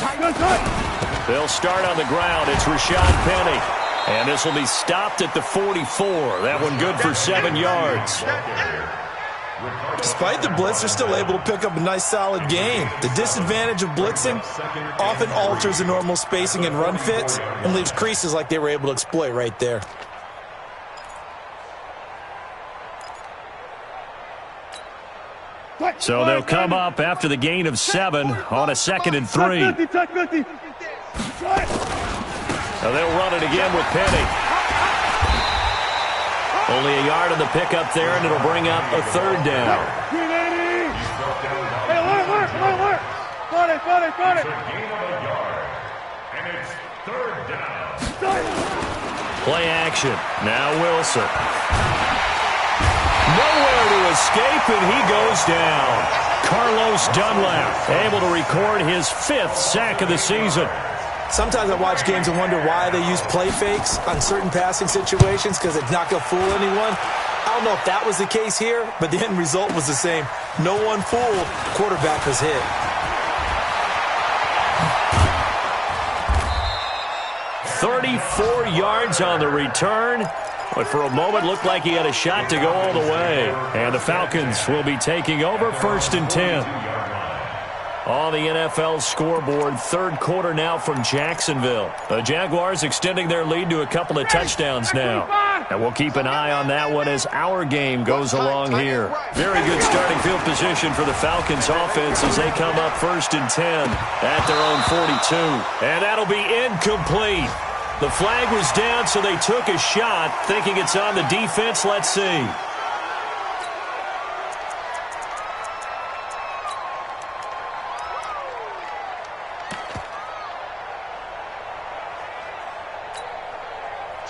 They'll start on the ground. It's Rashad Penny. And this will be stopped at the 44. That one good for 7 yards. Despite the blitz, they're still able to pick up a nice, solid gain. The disadvantage of blitzing often alters the normal spacing and run fits and leaves creases like they were able to exploit right there. So they'll come up after the gain of 7 on a 2nd and 3. Now they'll run it again with Penny. Only a yard on the pickup there, and it'll bring up a 3rd down. Hey, alert. Got it. Gain of a yard. And it's 3rd down. Play action. Now Wilson. Nowhere to escape, and he goes down. Carlos Dunlap able to record his 5th sack of the season. Sometimes I watch games and wonder why they use play fakes on certain passing situations because it's not going to fool anyone. I don't know if that was the case here, but the end result was the same. No one fooled. Quarterback was hit. "34 yards on the return, but for a moment looked like he had a shot to go all the way. And the Falcons will be taking over 1st and 10. On the NFL scoreboard, 3rd quarter now from Jacksonville. The Jaguars extending their lead to a couple of touchdowns now. And we'll keep an eye on that one as our game goes along here. Very good starting field position for the Falcons offense as they come up 1st and 10 at their own 42. And that'll be incomplete. The flag was down, so they took a shot, thinking it's on the defense. Let's see.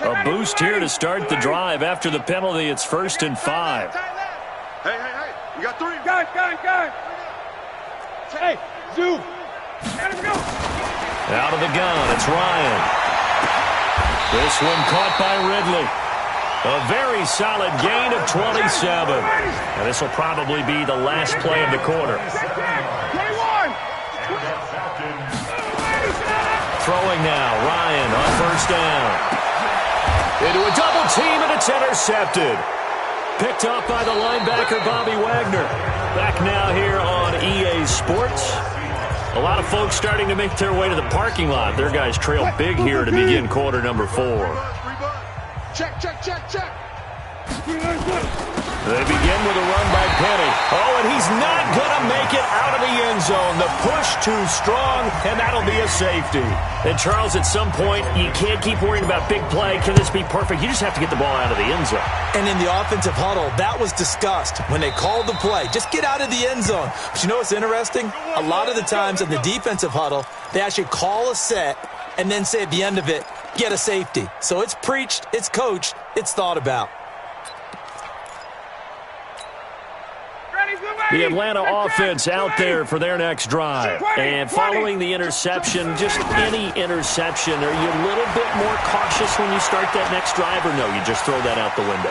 A boost here to start the drive. After the penalty, it's 1st and 5. Hey. You got 3. Go. Hey, zoom. Let him go. Out of the gun, it's Ryan. This one caught by Ridley. A very solid gain of 27. And this will probably be the last play of the quarter. 21. Throwing now, Ryan on 1st down. Into a double team, and it's intercepted. Picked up by the linebacker, Bobby Wagner. Back now here on EA Sports. A lot of folks starting to make their way to the parking lot. Their guys trail big here to begin quarter number 4. Check. They begin with a run by Penny. Oh, and he's not going to make it out of the end zone. The push too strong, and that'll be a safety. And, Charles, at some point, you can't keep worrying about big play. Can this be perfect? You just have to get the ball out of the end zone. And in the offensive huddle, that was discussed when they called the play. Just get out of the end zone. But you know what's interesting? A lot of the times in the defensive huddle, they actually call a set and then say at the end of it, get a safety. So it's preached, it's coached, it's thought about. The Atlanta offense out there for their next drive. And following the interception, just any interception, are you a little bit more cautious when you start that next drive, or no, you just throw that out the window?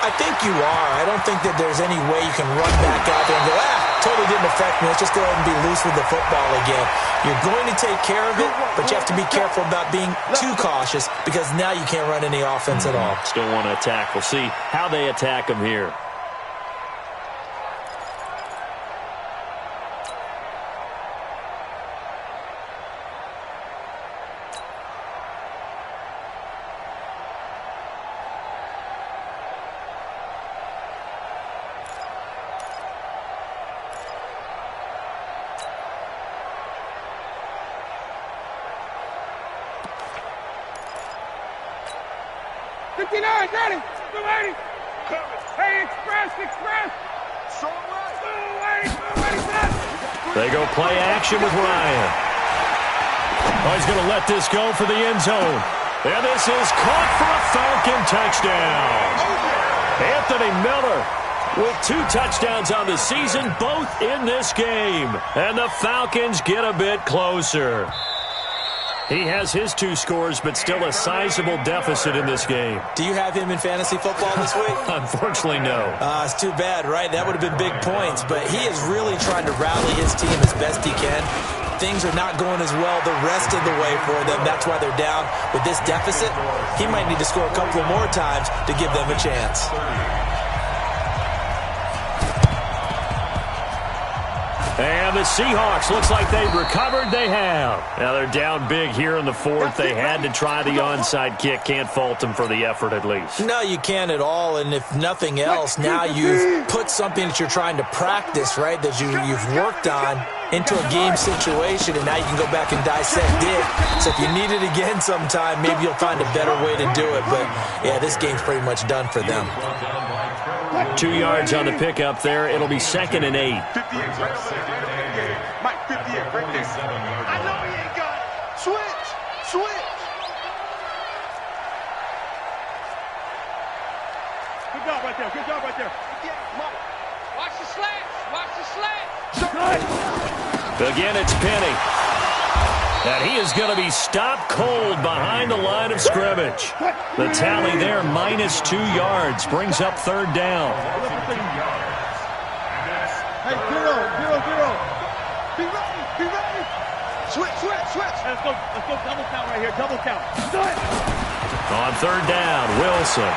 I think you are. I don't think that there's any way you can run back out there and go, totally didn't affect me. Let's just go ahead and be loose with the football again. You're going to take care of it, but you have to be careful about being too cautious because now you can't run any offense at all. Still want to attack. We'll see how they attack them here. 59, got it. 280. Hey, express. They go play action with Ryan. Oh, he's going to let this go for the end zone. And this is caught for a Falcon touchdown. Anthony Miller with 2 touchdowns on the season, both in this game. And the Falcons get a bit closer. He has his 2 scores, but still a sizable deficit in this game. Do you have him in fantasy football this week? Unfortunately, no. It's too bad, right? That would have been big points, but he is really trying to rally his team as best he can. Things are not going as well the rest of the way for them. That's why they're down with this deficit. He might need to score a couple more times to give them a chance. And the Seahawks, looks like they've recovered. They have. Now they're down big here in the 4th. They had to try the onside kick. Can't fault them for the effort at least. No, you can't at all. And if nothing else, now you've put something that you're trying to practice, right, that you've worked on into a game situation, and now you can go back and dissect it. So if you need it again sometime, maybe you'll find a better way to do it. But, yeah, this game's pretty much done for them. 2 yards on the pickup there. It'll be 2nd and 8. 58, Mike, 58, right there. I know he ain't got it. Switch. Good job right there. Yeah, Mike. Watch the slants. Again, it's Penny. And he is going to be stopped cold behind the line of scrimmage. The tally there, -2 yards, brings up 3rd down. Hey, 0. Be ready. Switch. Let's go double count right here. Double count. On 3rd down, Wilson.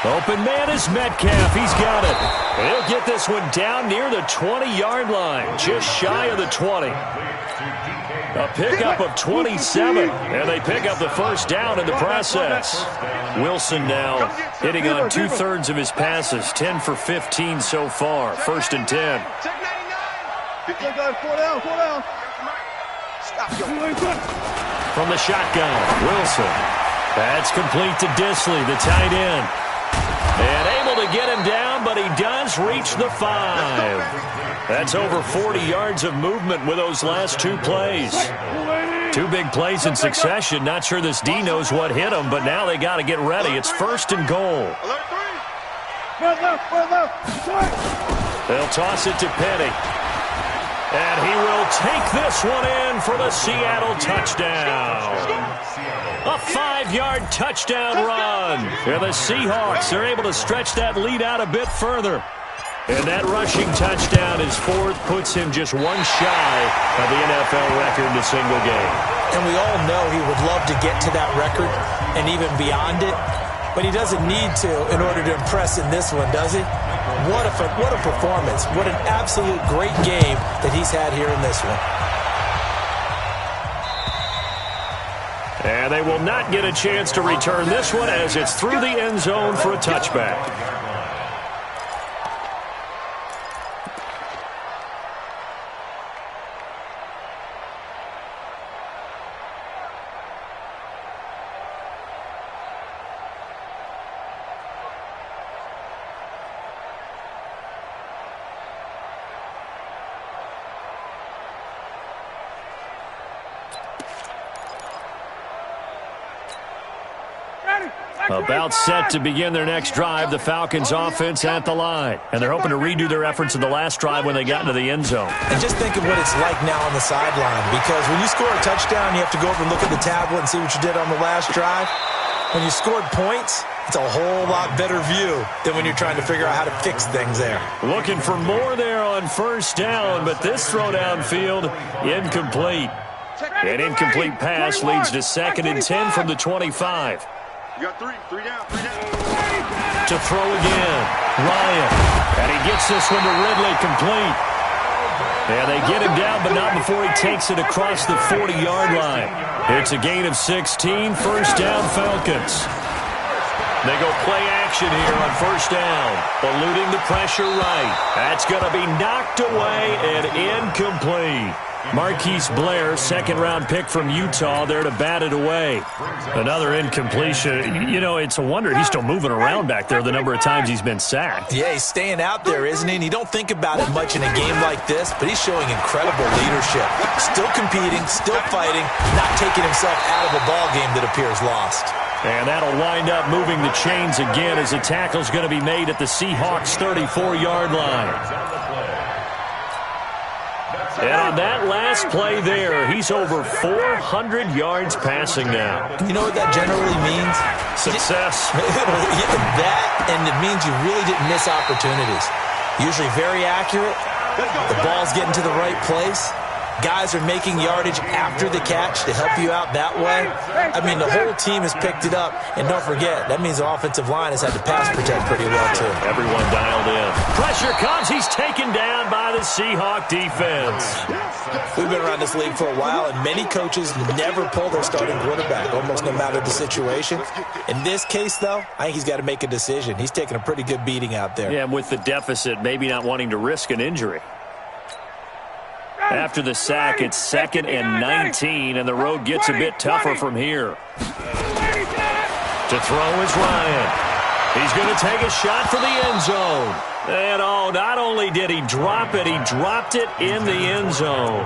Open man is Metcalf. He's got it. He'll get this one down near the 20-yard line, just shy of the 20. A pickup of 27, and they pick up the 1st down in the process. Wilson now hitting on 2/3 of his passes, 10 for 15 so far. 1st and 10. Check 99. 4 down. Stop. From the shotgun, Wilson. That's complete to Disley, the tight end. And able to get him down, but he does reach the 5. That's over 40 yards of movement with those last 2 plays. 2 big plays in succession. Not sure this D knows what hit him, but now they got to get ready. It's 1st and goal. Front left. They'll toss it to Penny. And he will take this one in for the Seattle touchdown. A 5-yard touchdown run. And the Seahawks are able to stretch that lead out a bit further. And that rushing touchdown, his 4th, puts him just 1 shy of the NFL record in a single game. And we all know he would love to get to that record and even beyond it. But he doesn't need to in order to impress in this one, does he? What a performance. What an absolute great game that he's had here in this one. And they will not get a chance to return this one as it's through the end zone for a touchback. About set to begin their next drive, the Falcons offense at the line. And they're hoping to redo their efforts in the last drive when they got into the end zone. And just think of what it's like now on the sideline, because when you score a touchdown, you have to go over and look at the tablet and see what you did on the last drive. When you scored points, it's a whole lot better view than when you're trying to figure out how to fix things there. Looking for more there on 1st down, but this throw downfield, incomplete. An incomplete pass leads to 2nd and 10 from the 25. You got 3 down. To throw again, Ryan. And he gets this one to Ridley complete. And they get him down, but not before he takes it across the 40-yard line. It's a gain of 16, 1st down Falcons. They go play action here on 1st down. Eluding the pressure right. That's going to be knocked away and incomplete. Marquise Blair, second-round pick from Utah, there to bat it away. Another incompletion. You know, it's a wonder he's still moving around back there the number of times he's been sacked. Yeah, he's staying out there, isn't he? And you don't think about it much in a game like this, but he's showing incredible leadership. Still competing, still fighting, not taking himself out of a ball game that appears lost. And that'll wind up moving the chains again as the tackle's going to be made at the Seahawks' 34-yard line. And on that last play there, he's over 400 yards passing now. You know what that generally means? Success. That, and it means you really didn't miss opportunities. Usually very accurate. The ball's getting to the right place. Guys are making yardage after the catch to help you out that way. I mean, the whole team has picked it up. And don't forget, that means the offensive line has had to pass protect pretty well, too. Everyone dialed in. Pressure comes. He's taken down by the Seahawk defense. We've been around this league for a while, and many coaches never pull their starting quarterback, almost no matter the situation. In this case, though, I think he's got to make a decision. He's taking a pretty good beating out there. Yeah, with the deficit, maybe not wanting to risk an injury. After the sack, it's 2nd and 19, and the road gets a bit tougher from here. To throw is Ryan. He's going to take a shot for the end zone. And, oh, not only did he drop it, he dropped it in the end zone.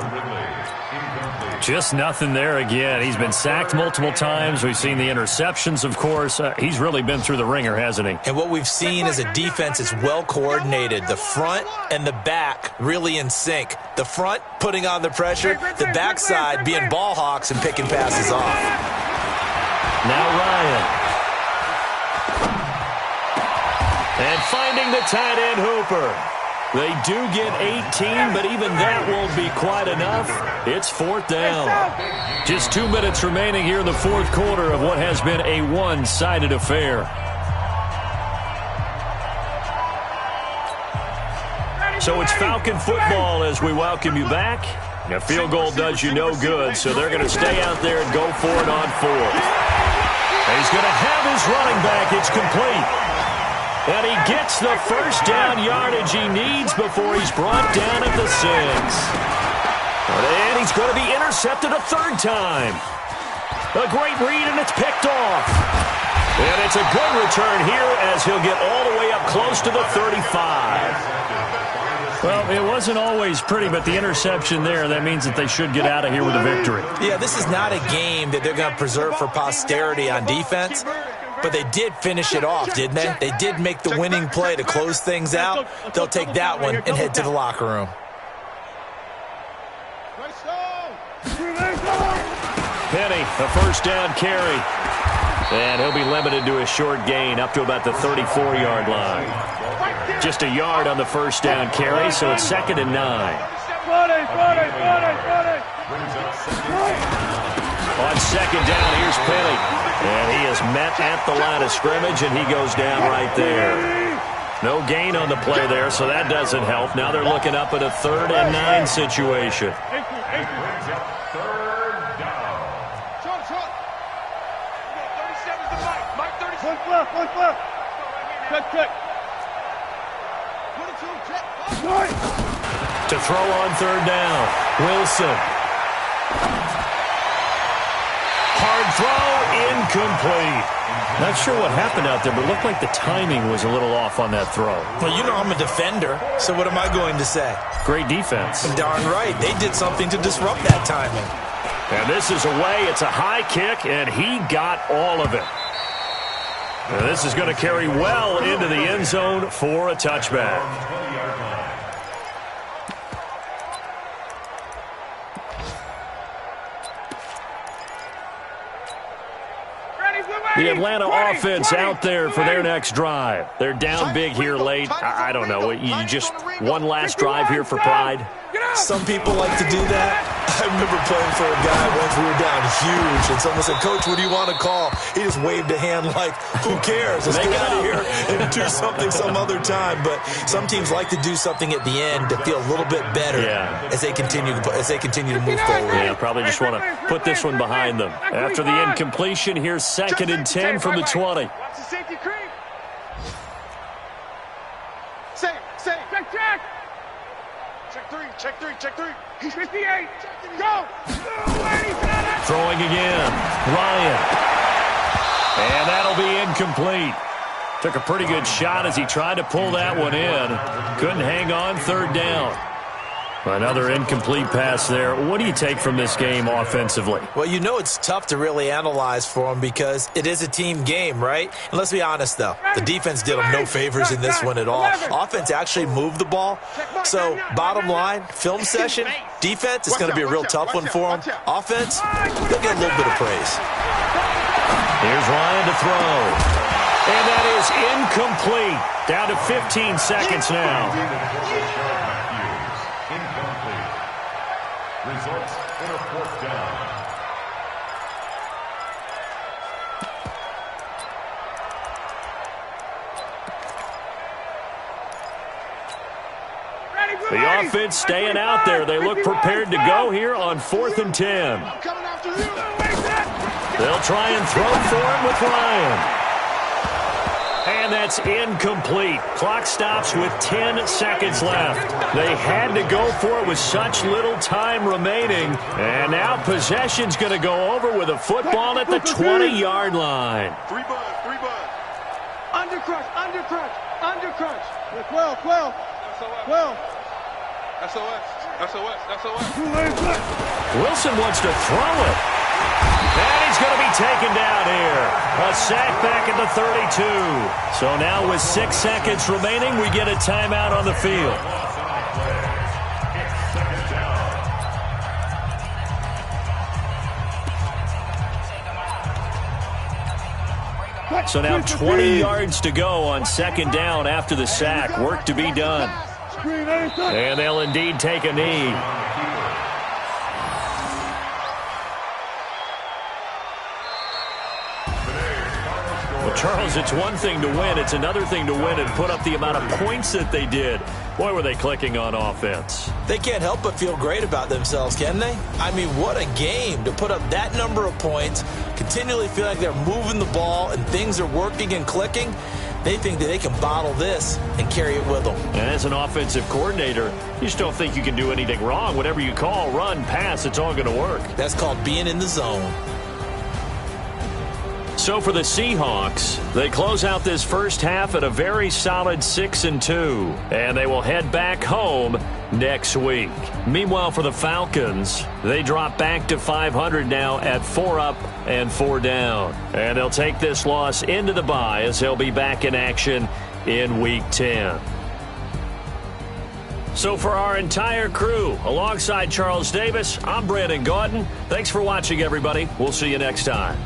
Just nothing there again. He's been sacked multiple times. We've seen the interceptions, of course. He's really been through the ringer, hasn't he? And what we've seen is a defense that's well coordinated. The front and the back really in sync. The front putting on the pressure, the backside being ball hawks and picking passes off. Now Ryan. And finding the tight end Hooper. They do get 18, but even that won't be quite enough. It's 4th down. Just 2 minutes remaining here in the 4th quarter of what has been a one-sided affair. So it's Falcon football as we welcome you back. A field goal does you no good, so they're going to stay out there and go for it on 4th. And he's going to have his running back. It's complete. And he gets the first down yardage he needs before he's brought down at the 6. And he's going to be intercepted a 3rd time. A great read, and it's picked off. And it's a good return here as he'll get all the way up close to the 35. Well, it wasn't always pretty, but the interception there, that means that they should get out of here with a victory. Yeah, this is not a game that they're going to preserve for posterity on defense. But they did finish it off, didn't they? They did make the winning play to close things out. They'll take that one and head to the locker room. Penny, a first down carry. And he'll be limited to a short gain up to about the 34-yard line. Just a yard on the first down carry, so it's 2nd and 9. On 2nd down, here's Penny. And he is met at the line of scrimmage, and he goes down right there. No gain on the play there, so that doesn't help. Now they're looking up at a 3rd and 9 situation. To throw on 3rd down, Wilson. Hard throw, incomplete. Not sure what happened out there, but it looked like the timing was a little off on that throw. Well, you know I'm a defender, so what am I going to say? Great defense. Darn right. They did something to disrupt that timing. And this is away. It's a high kick, and he got all of it. And this is going to carry well into the end zone for a touchback. The Atlanta offense out there for their next drive. They're down big here late. I don't know. You just one last drive here for pride? Some people like to do that. I remember playing for a guy once we were down huge, and someone said, "Coach, what do you want to call?" He just waved a hand like, who cares? Let's get out of here and do something some other time. But some teams like to do something at the end to feel a little bit better as they continue to move forward. Yeah, probably just want to put this one behind them. After the incompletion, here's 2nd and 10 from the 20. Watch the safety creep. Safe. Check. Check three. He's 58. Go. Throwing again. Ryan. And that'll be incomplete. Took a pretty good shot as he tried to pull that one in. Couldn't hang on, third down. Another incomplete pass there. What do you take from this game offensively? Well, you know it's tough to really analyze for them because it is a team game, right? And let's be honest, though. The defense did them no favors in this one at all. Offense actually moved the ball. So, bottom line, film session, defense is going to be a real tough one for them. Offense, they'll get a little bit of praise. Here's Ryan to throw. And that is incomplete. Down to 15 seconds now. Incomplete. Results in a fourth down. The offense staying out there. They look prepared to go here on 4th and 10. They'll try and throw for him with Ryan. And that's incomplete. Clock stops with 10 seconds left. They had to go for it with such little time remaining. And now possession's going to go over with a football at the 20-yard line. 3 buds. Undercrunch. 12. SOS. Wilson wants to throw it. And he's going to be taken down here. A sack back at the 32. So now with 6 seconds remaining, we get a timeout on the field. So now 20 yards to go on 2nd down after the sack. Work to be done. And they'll indeed take a knee. Well, Charles, it's one thing to win. It's another thing to win and put up the amount of points that they did. Boy, were they clicking on offense. They can't help but feel great about themselves, can they? I mean, what a game to put up that number of points, continually feel like they're moving the ball and things are working and clicking. They think that they can bottle this and carry it with them. And as an offensive coordinator, you just don't think you can do anything wrong. Whatever you call, run, pass, it's all going to work. That's called being in the zone. So for the Seahawks, they close out this first half at a very solid 6-2, and they will head back home next week. Meanwhile, for the Falcons, they drop back to 500 now at 4 up and 4 down. And they'll take this loss into the bye as they'll be back in action in Week 10. So for our entire crew, alongside Charles Davis, I'm Brandon Gaudin. Thanks for watching, everybody. We'll see you next time.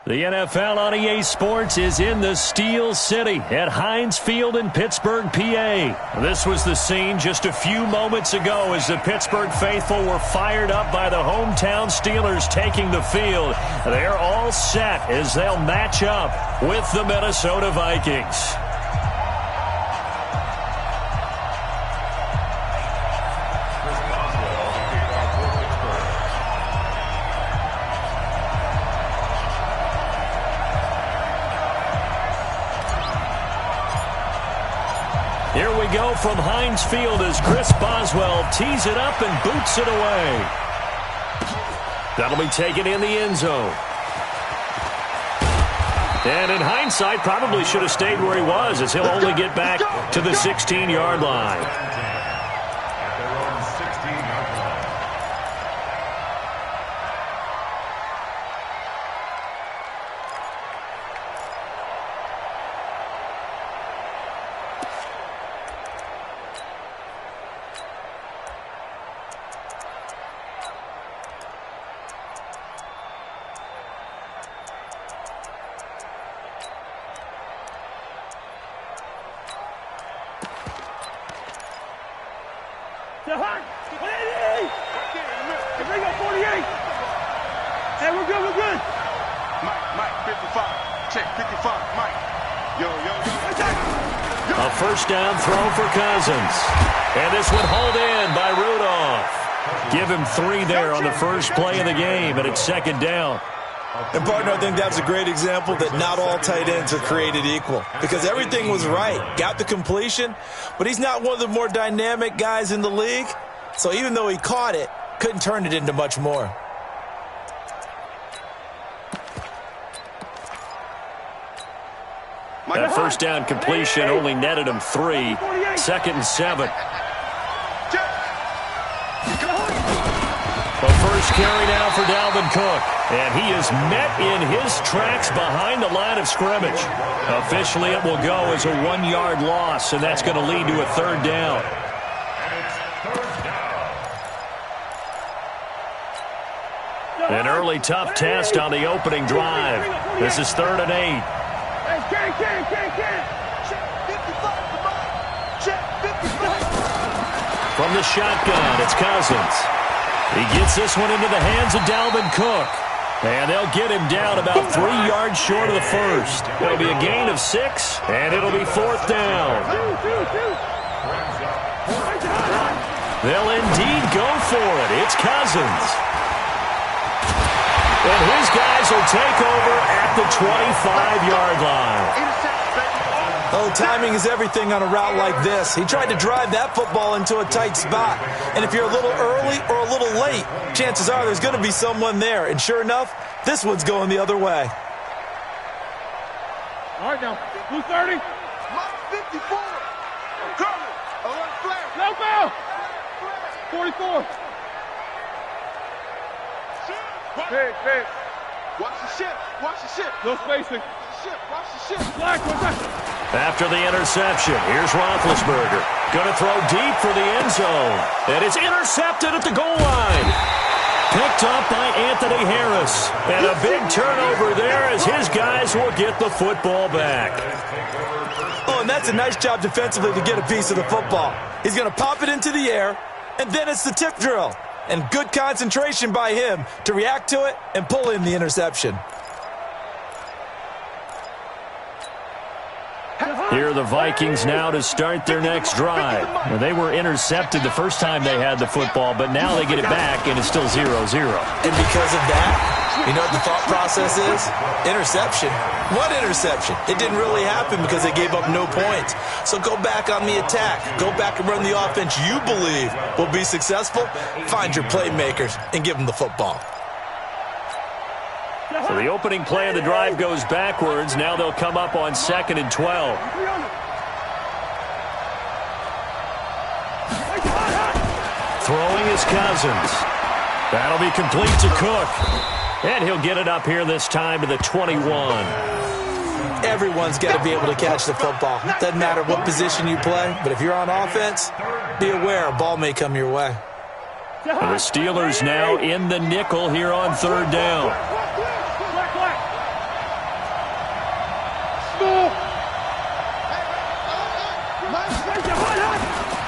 The NFL on EA Sports is in the Steel City at Heinz Field in Pittsburgh, PA. This was the scene just a few moments ago as the Pittsburgh faithful were fired up by the hometown Steelers taking the field. They're all set as they'll match up with the Minnesota Vikings. Here we go from Heinz Field as Chris Boswell tees it up and boots it away. That'll be taken in the end zone. And in hindsight, probably should have stayed where he was, as he'll only get back to the 16-yard line. Hey, we're good, we're good. Mike, 55. Check, 55, Mike. Yo. A first down throw for Cousins. And this one hauled in by Rudolph. Give him 3 there on the first play of the game, and it's second down. And, partner, I think that's a great example that not all tight ends are created equal, because everything was right. Got the completion, but he's not one of the more dynamic guys in the league. So even though he caught it, couldn't turn it into much more. That first down completion only netted him 3. Second and 7. The first carry now for Dalvin Cook. And he is met in his tracks behind the line of scrimmage. Officially, it will go as a 1-yard loss, and that's going to lead to a third down. An early tough test on the opening drive. This is 3rd and 8. From the shotgun, it's Cousins. He gets this one into the hands of Dalvin Cook. And they'll get him down about 3 yards short of the first. It'll be a gain of 6, and it'll be 4th down. They'll indeed go for it. It's Cousins. And his guys will take over at the 25-yard line. Oh, timing is everything on a route like this. He tried to drive that football into a tight spot. And if you're a little early or a little late, chances are there's going to be someone there. And sure enough, this one's going the other way. All right, now, blue 30. Mike 54. Cover. Alert flare. No foul. 44. Big. Watch the ship. Watch the ship. No spacing. Watch the ship. Black, after the interception, here's Roethlisberger. Going to throw deep for the end zone. And it's intercepted at the goal line. Picked up by Anthony Harris. And a big turnover there as his guys will get the football back. Oh, and that's a nice job defensively to get a piece of the football. He's going to pop it into the air, and then it's the tip drill. And good concentration by him to react to it and pull in the interception. Here are the Vikings now to start their next drive. Well, they were intercepted the first time they had the football, but now they get it back, and it's still 0-0. And because of that, you know what the thought process is? Interception. What interception? It didn't really happen because they gave up no points. So go back on the attack. Go back and run the offense you believe will be successful. Find your playmakers and give them the football. So the opening play of the drive goes backwards. Now they'll come up on 2nd and 12. Throwing is Cousins. That'll be complete to Cook. And he'll get it up here this time to the 21. Everyone's got to be able to catch the football. Doesn't matter what position you play, but if you're on offense, be aware a ball may come your way. And the Steelers now in the nickel here on 3rd down.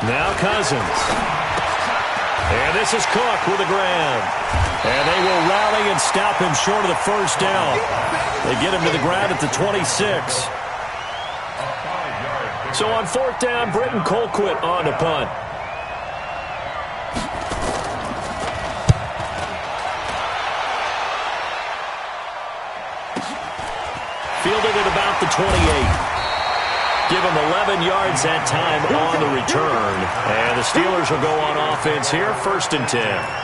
Now Cousins. And this is Cook with a grab. And they will rally and stop him short of the first down. They get him to the ground at the 26. So on fourth down, Britton Colquitt on to punt. Fielded at about the 28. Give him 11 yards that time on the return. And the Steelers will go on offense here, 1st and 10.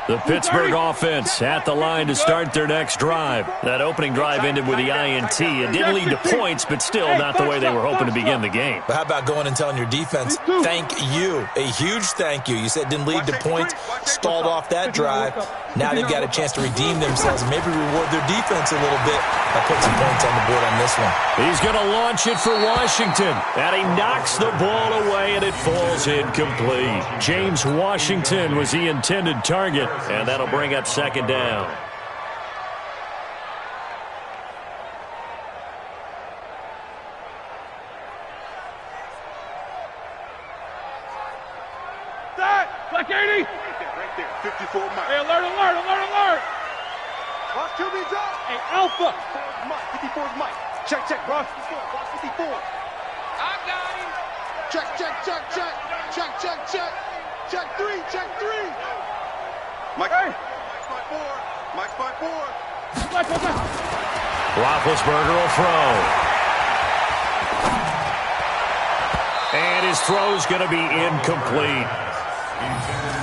The Pittsburgh offense at the line to start their next drive. That opening drive ended with the INT. It didn't lead to points, but still not the way they were hoping to begin the game. But how about going and telling your defense, thank you, a huge thank you. You said it didn't lead to points, stalled off that drive. Now they've got a chance to redeem themselves and maybe reward their defense a little bit by putting some points on the board on this one. He's going to launch it for Washington, and he knocks the ball away, and it falls incomplete. James Washington was the intended target. And that'll bring up 2nd down. Black 80. Right there. 54 Mike. Hey, alert. Watch QB drop. Hey, Alpha. 54's Mike. Check. Watch 54. I got him. Check. Check 3. Mike. Hey. Mike's by 4. Roethlisberger will throw. And his throw's going to be incomplete.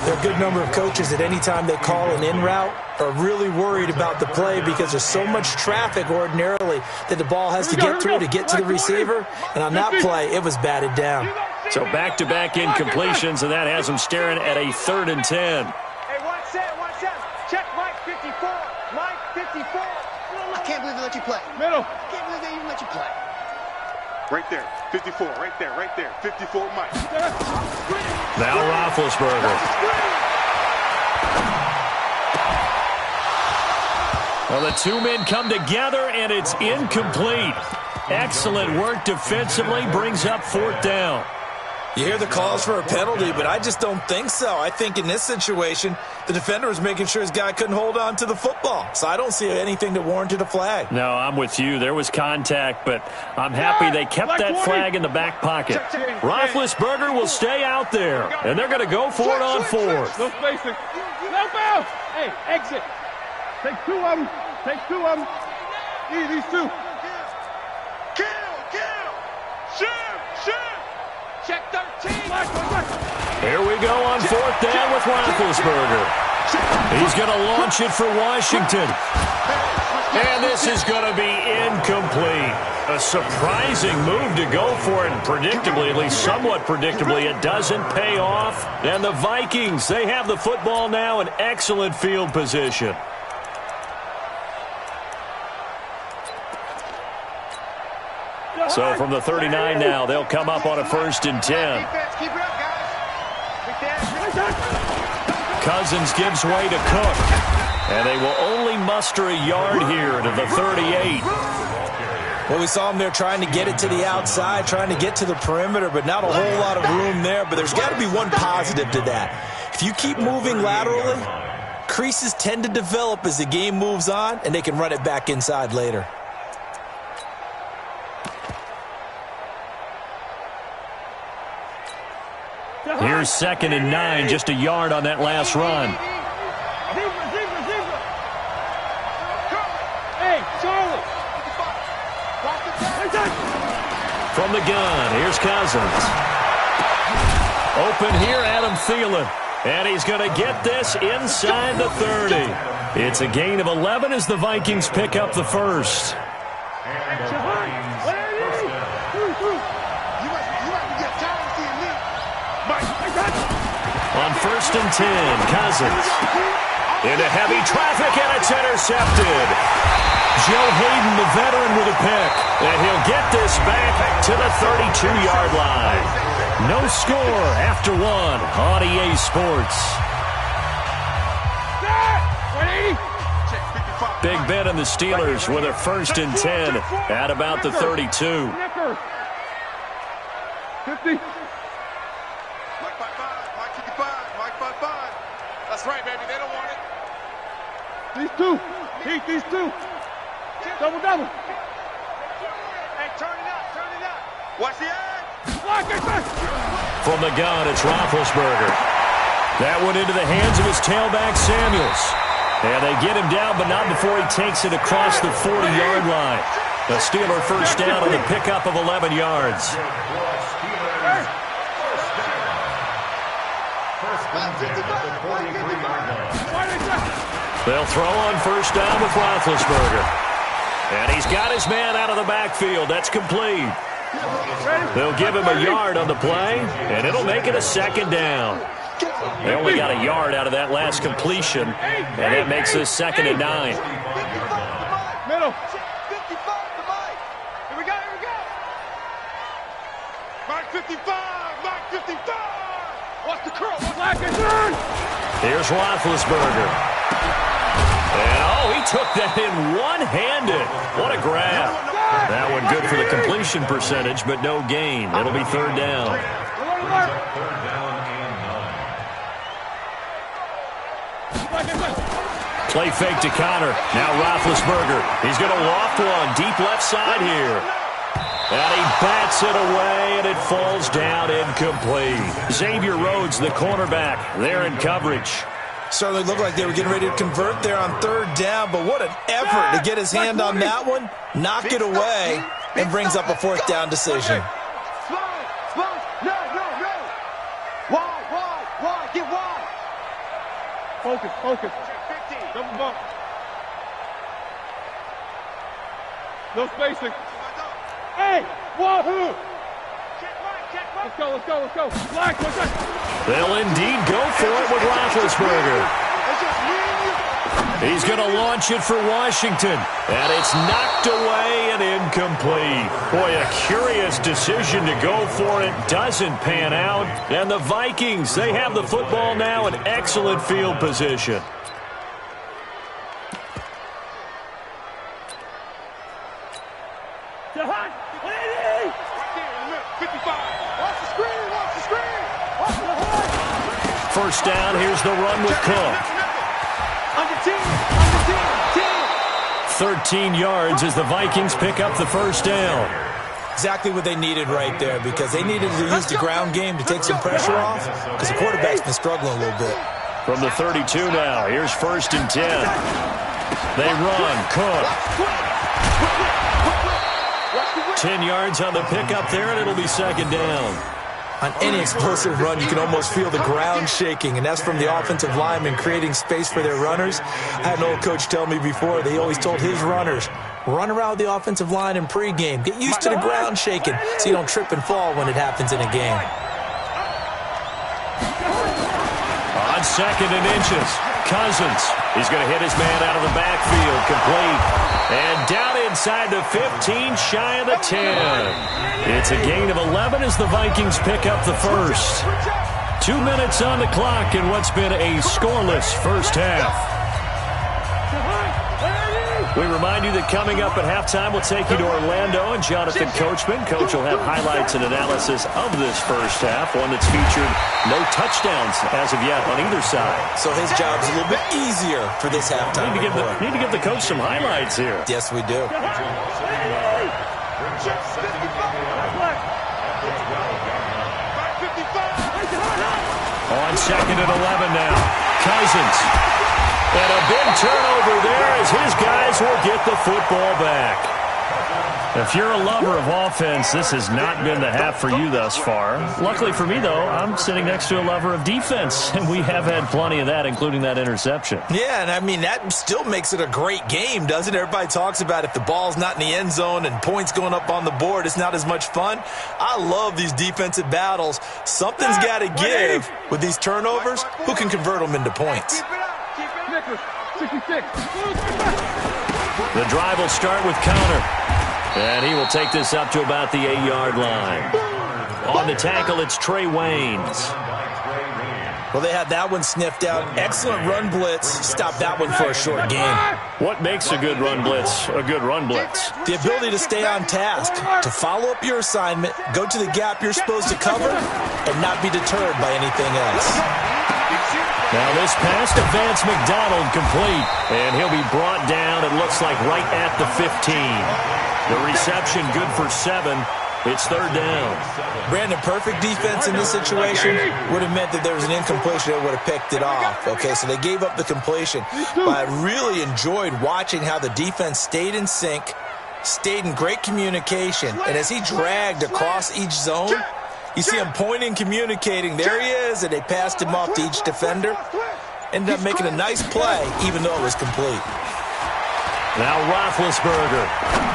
There are a good number of coaches at any time they call an in route are really worried about the play because there's so much traffic ordinarily that the ball has to get through to get to the receiver. And on that play, it was batted down. So back-to-back incompletions, and that has him staring at a 3rd and 10. Hey, watch that. Check Mike 54. Mike 54. I can't believe they let you play. Middle. I can't believe they even let you play. Right there. 54. Right there. 54 Mike. Now Roethlisberger. Well, the two men come together, and it's incomplete. Excellent work defensively, brings up 4th down. You hear the calls for a penalty, but I just don't think so. I think in this situation, the defender was making sure his guy couldn't hold on to the football. So I don't see anything that warranted a flag. No, I'm with you. There was contact, but I'm happy they kept that flag in the back pocket. Roethlisberger will stay out there, and they're going to go for it on 4th. No spacing. No bounce. Hey, exit. Take 2 of them. These 2. Kill. Shoot. Check 13. Here we go on 4th down with Roethlisberger. He's going to launch it for Washington. And this is going to be incomplete. A surprising move to go for it. Predictably, at least somewhat predictably, it doesn't pay off. And the Vikings, they have the football now in excellent field position. So from the 39 now, they'll come up on a 1st and 10. Keep it up, guys. Cousins gives way to Cook. And they will only muster a yard here to the 38. Well, we saw him there trying to get it to the outside, trying to get to the perimeter, but not a whole lot of room there. But there's got to be one positive to that. If you keep moving laterally, creases tend to develop as the game moves on, and they can run it back inside later. Here's 2nd and 9, just a yard on that last run. Hey, Charlie. From the gun, here's Cousins. Open here, Adam Thielen. And he's going to get this inside the 30. It's a gain of 11 as the Vikings pick up the first. On 1st and 10, Cousins. Into heavy traffic, and it's intercepted. Joe Hayden, the veteran, with a pick. And he'll get this back to the 32-yard line. No score after 1 on EA Sports. 180. Check 54. Big Ben and the Steelers with a 1st and 10 at about the 32. 50. Mike 5-5, Mike 55, Mike 5-5. That's right, baby. They don't want it. These two. Heat, these two. Double. Hey, turn it up. Watch the edge. Block it. From the gun, it's Roethlisberger. That went into the hands of his tailback, Samuels. And they get him down, but not before he takes it across the 40-yard line. The Steeler 1st down on the pickup of 11 yards. They'll throw on 1st down with Roethlisberger. And he's got his man out of the backfield. That's complete. They'll give him a yard on the play, and it'll make it a 2nd down. They only got a yard out of that last completion, and that makes this 2nd and 9. Middle. 55 to Mike. Here we go. Mike 55. Watch the curl. Block it, turn. Here's Roethlisberger. And, he took that in one-handed. What a grab. That one good for the completion percentage, but no gain. It'll be 3rd down. Play fake to Connor. Now Roethlisberger. He's going to loft one deep left side here. And he bats it away, and it falls down incomplete. Xavier Rhodes, the cornerback, there in coverage. Certainly looked like they were getting ready to convert there on 3rd down, but what an effort to get his hand on that one, knock it away, and brings up a 4th down decision. Slide. No. Wide. Get wide. Focus. Double bump. No spacing. Hey, wahoo! Let's go. Black, what's that? They'll indeed go for it with Roethlisberger. He's going to launch it for Washington, and it's knocked away and incomplete. Boy, a curious decision to go for it. Doesn't pan out. And the Vikings, they have the football now in excellent field position. First down, here's the run with Cook. 13 yards as the Vikings pick up the 1st down. Exactly what they needed right there, because they needed to use the ground game to take some pressure off, because the quarterback's been struggling a little bit. From the 32 now, here's 1st and 10. They run, Cook. 10 yards on the pickup there, and it'll be 2nd down. On any explosive run, you can almost feel the ground shaking, and that's from the offensive linemen creating space for their runners. I had an old coach tell me before, they always told his runners, run around the offensive line in pregame. Get used to the ground shaking so you don't trip and fall when it happens in a game. On 2nd and inches, Cousins. He's going to hit his man out of the backfield, complete. And down inside the 15, shy of the 10. It's a gain of 11 as the Vikings pick up the 1st. 2 minutes on the clock in what's been a scoreless 1st half. We remind you that coming up at halftime, we'll take you to Orlando and Jonathan Coachman. Coach will have highlights and analysis of this 1st half, one that's featured no touchdowns as of yet on either side. So his job's a little bit easier for this halftime. Need to give the coach some highlights here. Yes, we do. On 2nd and 11 now, Cousins. And a big turnover there as his guys will get the football back. If you're a lover of offense, this has not been the half for you thus far. Luckily for me, though, I'm sitting next to a lover of defense, and we have had plenty of that, including that interception. Yeah, and I mean, that still makes it a great game, doesn't it? Everybody talks about if the ball's not in the end zone and points going up on the board, it's not as much fun. I love these defensive battles. Something's got to give with these turnovers. Who can convert them into points? 66. The drive will start with Connor. And he will take this up to about the 8-yard line. On the tackle, it's Trey Waynes. Well, they had that one sniffed out. Excellent run blitz. Stop that one for a short game. What makes a good run blitz a good run blitz? The ability to stay on task, to follow up your assignment, go to the gap you're supposed to cover, and not be deterred by anything else. Now this pass to Vance McDonald complete, and he'll be brought down, it looks like, right at the 15. The reception good for 7. It's third down. Brandon, perfect defense in this situation would have meant that there was an incompletion that would have picked it off. Okay, so they gave up the completion. But I really enjoyed watching how the defense stayed in sync, stayed in great communication. And as he dragged across each zone, you see him pointing, communicating. There he is, and they passed him off to each defender. Ended up making a nice play, even though it was complete. Now Roethlisberger.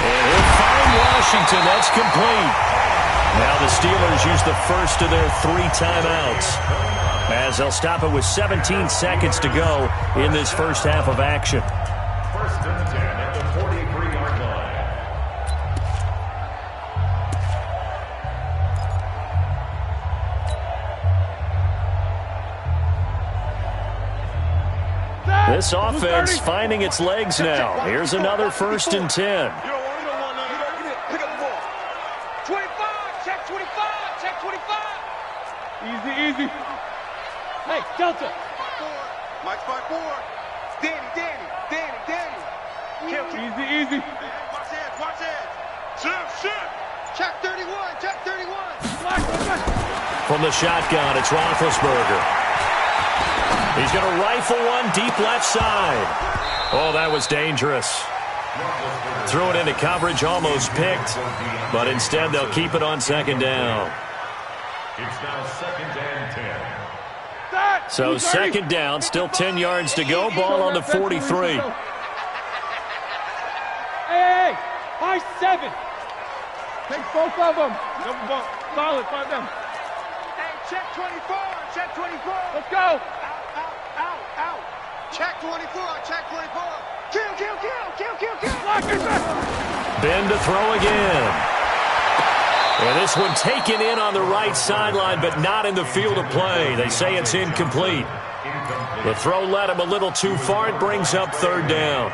And he'll find Washington. That's complete. Now the Steelers use the first of their 3 timeouts, as they'll stop it with 17 seconds to go in this first half of action. First and 10 at the 43-yard line. This offense finding its legs now. Here's another first and 10. You don't want none. Pick up the ball. 25, check 25, check 25. Easy. Hey, Delta. Mike's by 4. Danny. Easy. Watch it. Shoot. Check 31. From the shotgun, it's Roethlisberger. He's going to rifle one deep left side. Oh, that was dangerous. Threw it into coverage, almost picked, but instead they'll keep it on second down. It's now second and 10. So second down, still 10 yards to go. Ball on the 43. Hey, high 7. Take both of them. Double ball. Solid, 5 down. Hey, check 24. Let's go. Out. Check 24. Kill. Ben to throw again. And this one taken in on the right sideline, but not in the field of play. They say it's incomplete. The throw led him a little too far. It brings up third down.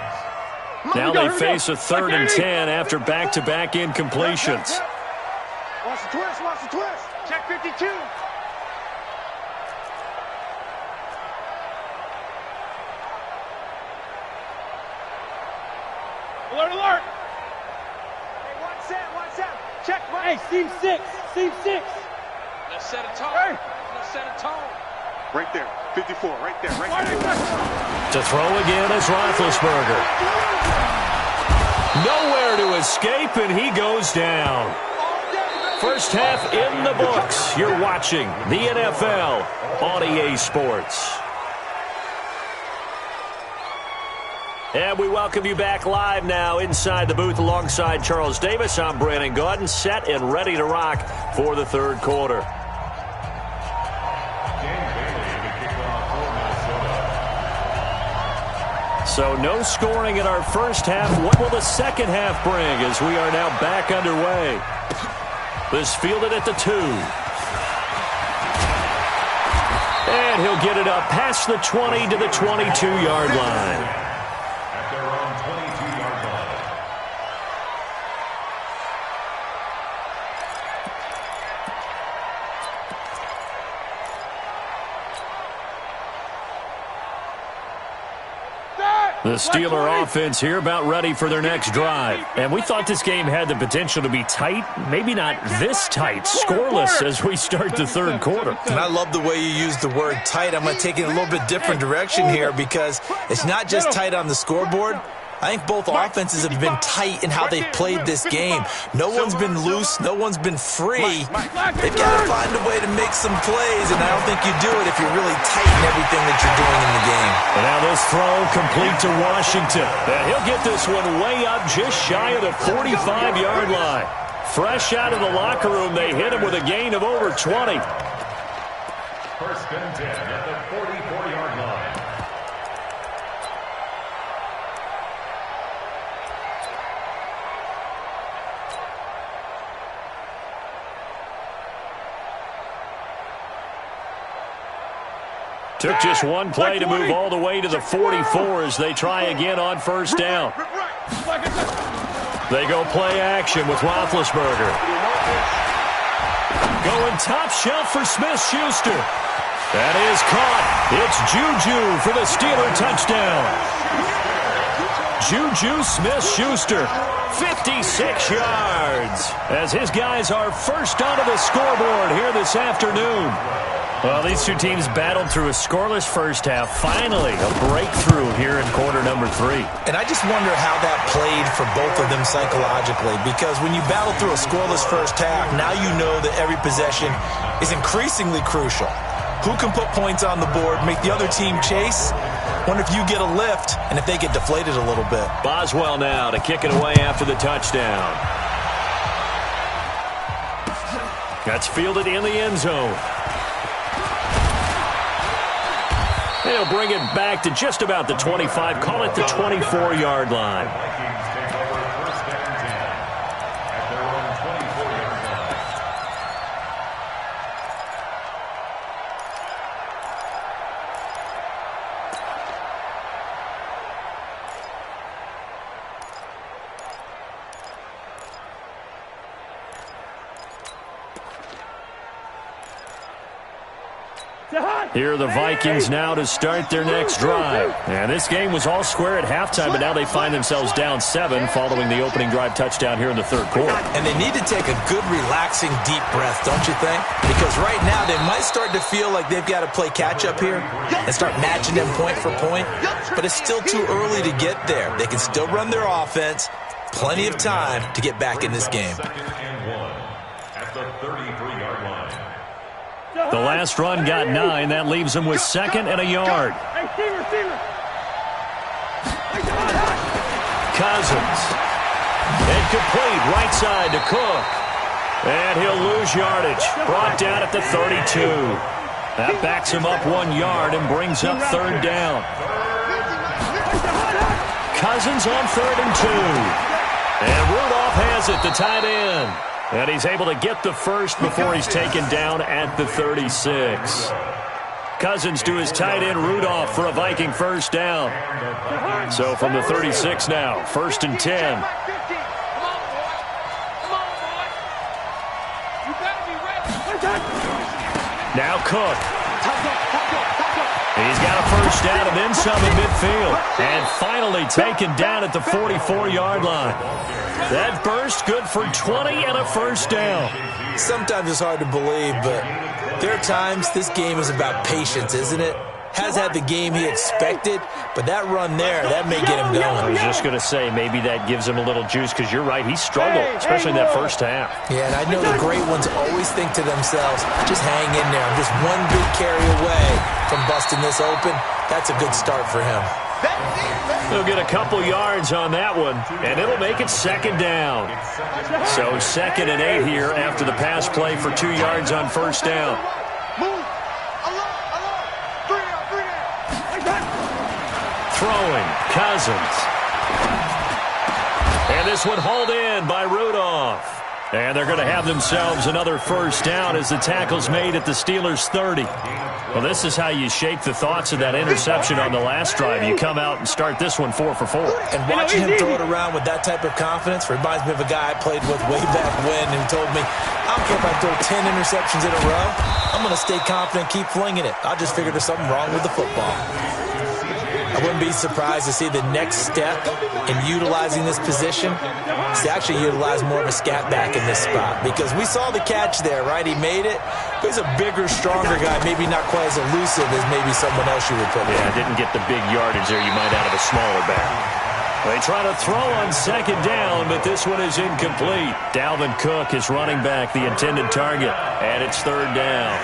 Now they face a 3rd and 10 after back-to-back incompletions. Watch the twist. Check 52. Alert. Hey, watch that. Check. Hey, seam 6. Let's set a tone. Hey. Let's set a tone. Right there. 54. Right there. To throw again is Roethlisberger. Nowhere to escape, and he goes down. First half in the books. You're watching the NFL on EA Sports. And we welcome you back live now inside the booth alongside Charles Davis. I'm Brandon Gaudin, set and ready to rock for the third quarter. So no scoring in our first half. What will the second half bring as we are now back underway? This fielded at the 2. And he'll get it up past the 20 to the 22-yard line. At their own 22-yard line. The Steeler offense here about ready for their next drive. And we thought this game had the potential to be tight. Maybe not this tight, scoreless as we start the third quarter. And I love the way you use the word tight. I'm going to take it in a little bit different direction here because it's not just tight on the scoreboard. I think both offenses have been tight in how they've played this game. No one's been loose. No one's been free. They've got to find a way to make some plays, and I don't think you do it if you're really tight in everything that you're doing in the game. And now this throw complete to Washington. And he'll get this one way up just shy of the 45-yard line. Fresh out of the locker room, they hit him with a gain of over 20. First and 10 at the 44-yard line. Took just one play to move all the way to the 44 as they try again on first down. They go play action with Roethlisberger. Going top shelf for Smith-Schuster. That is caught. It's Juju for the Steeler touchdown. Juju Smith-Schuster, 56 yards, as his guys are first onto the scoreboard here this afternoon. Well, these two teams battled through a scoreless first half. Finally, a breakthrough here in quarter number 3. And I just wonder how that played for both of them psychologically, because when you battle through a scoreless first half, now you know that every possession is increasingly crucial. Who can put points on the board, make the other team chase? Wonder if you get a lift and if they get deflated a little bit. Boswell now to kick it away after the touchdown. That's fielded in the end zone. They'll bring it back to just about the 25. Call it the 24-yard line. Here are the Vikings now to start their next drive. And this game was all square at halftime, but now they find themselves down 7 following the opening drive touchdown here in the third quarter. And they need to take a good, relaxing, deep breath, don't you think? Because right now they might start to feel like they've got to play catch-up here and start matching them point for point. But it's still too early to get there. They can still run their offense. Plenty of time to get back in this game. At the 33-yard line. The last run got 9. That leaves them with second and a yard. Cousins. Incomplete. Right side to Cook. And he'll lose yardage. Brought down at the 32. That backs him up 1 yard and brings up third down. Cousins on 3rd and 2. And Rudolph has it, the tight end. And he's able to get the first before he's taken down at the 36. Cousins to his tight end Rudolph for a Viking first down. So from the 36 now, 1st and 10. Now Cook. He's got a first down and then some in midfield. And finally taken down at the 44-yard line. That burst good for 20 and a first down. Sometimes it's hard to believe, but there are times this game is about patience, isn't it? Has had the game he expected, but that run there, that may get him going. I was just going to say, maybe that gives him a little juice, because you're right, he struggled, especially in that first half. Yeah, and I know the great ones always think to themselves, just hang in there. I'm just one big carry away from busting this open. That's a good start for him. He'll get a couple yards on that one, and it'll make it second down. So 2nd and 8 here after the pass play for 2 yards on first down. Throwing, Cousins. And this one hauled in by Rudolph. And they're going to have themselves another first down as the tackle's made at the Steelers' 30. Well, this is how you shake the thoughts of that interception on the last drive. You come out and start this one 4 for 4. And watching him throw it around with that type of confidence reminds me of a guy I played with way back when who told me, I don't care if I throw 10 interceptions in a row. I'm going to stay confident, keep flinging it. I just figured there's something wrong with the football. I wouldn't be surprised to see the next step in utilizing this position is to actually utilize more of a scat back in this spot, because we saw the catch there, right? He made it, but he's a bigger, stronger guy, maybe not quite as elusive as maybe someone else you would put in. Yeah, didn't get the big yardage there you might out of a smaller back. They try to throw on second down, but this one is incomplete. Dalvin Cook is running back, the intended target, and it's third down.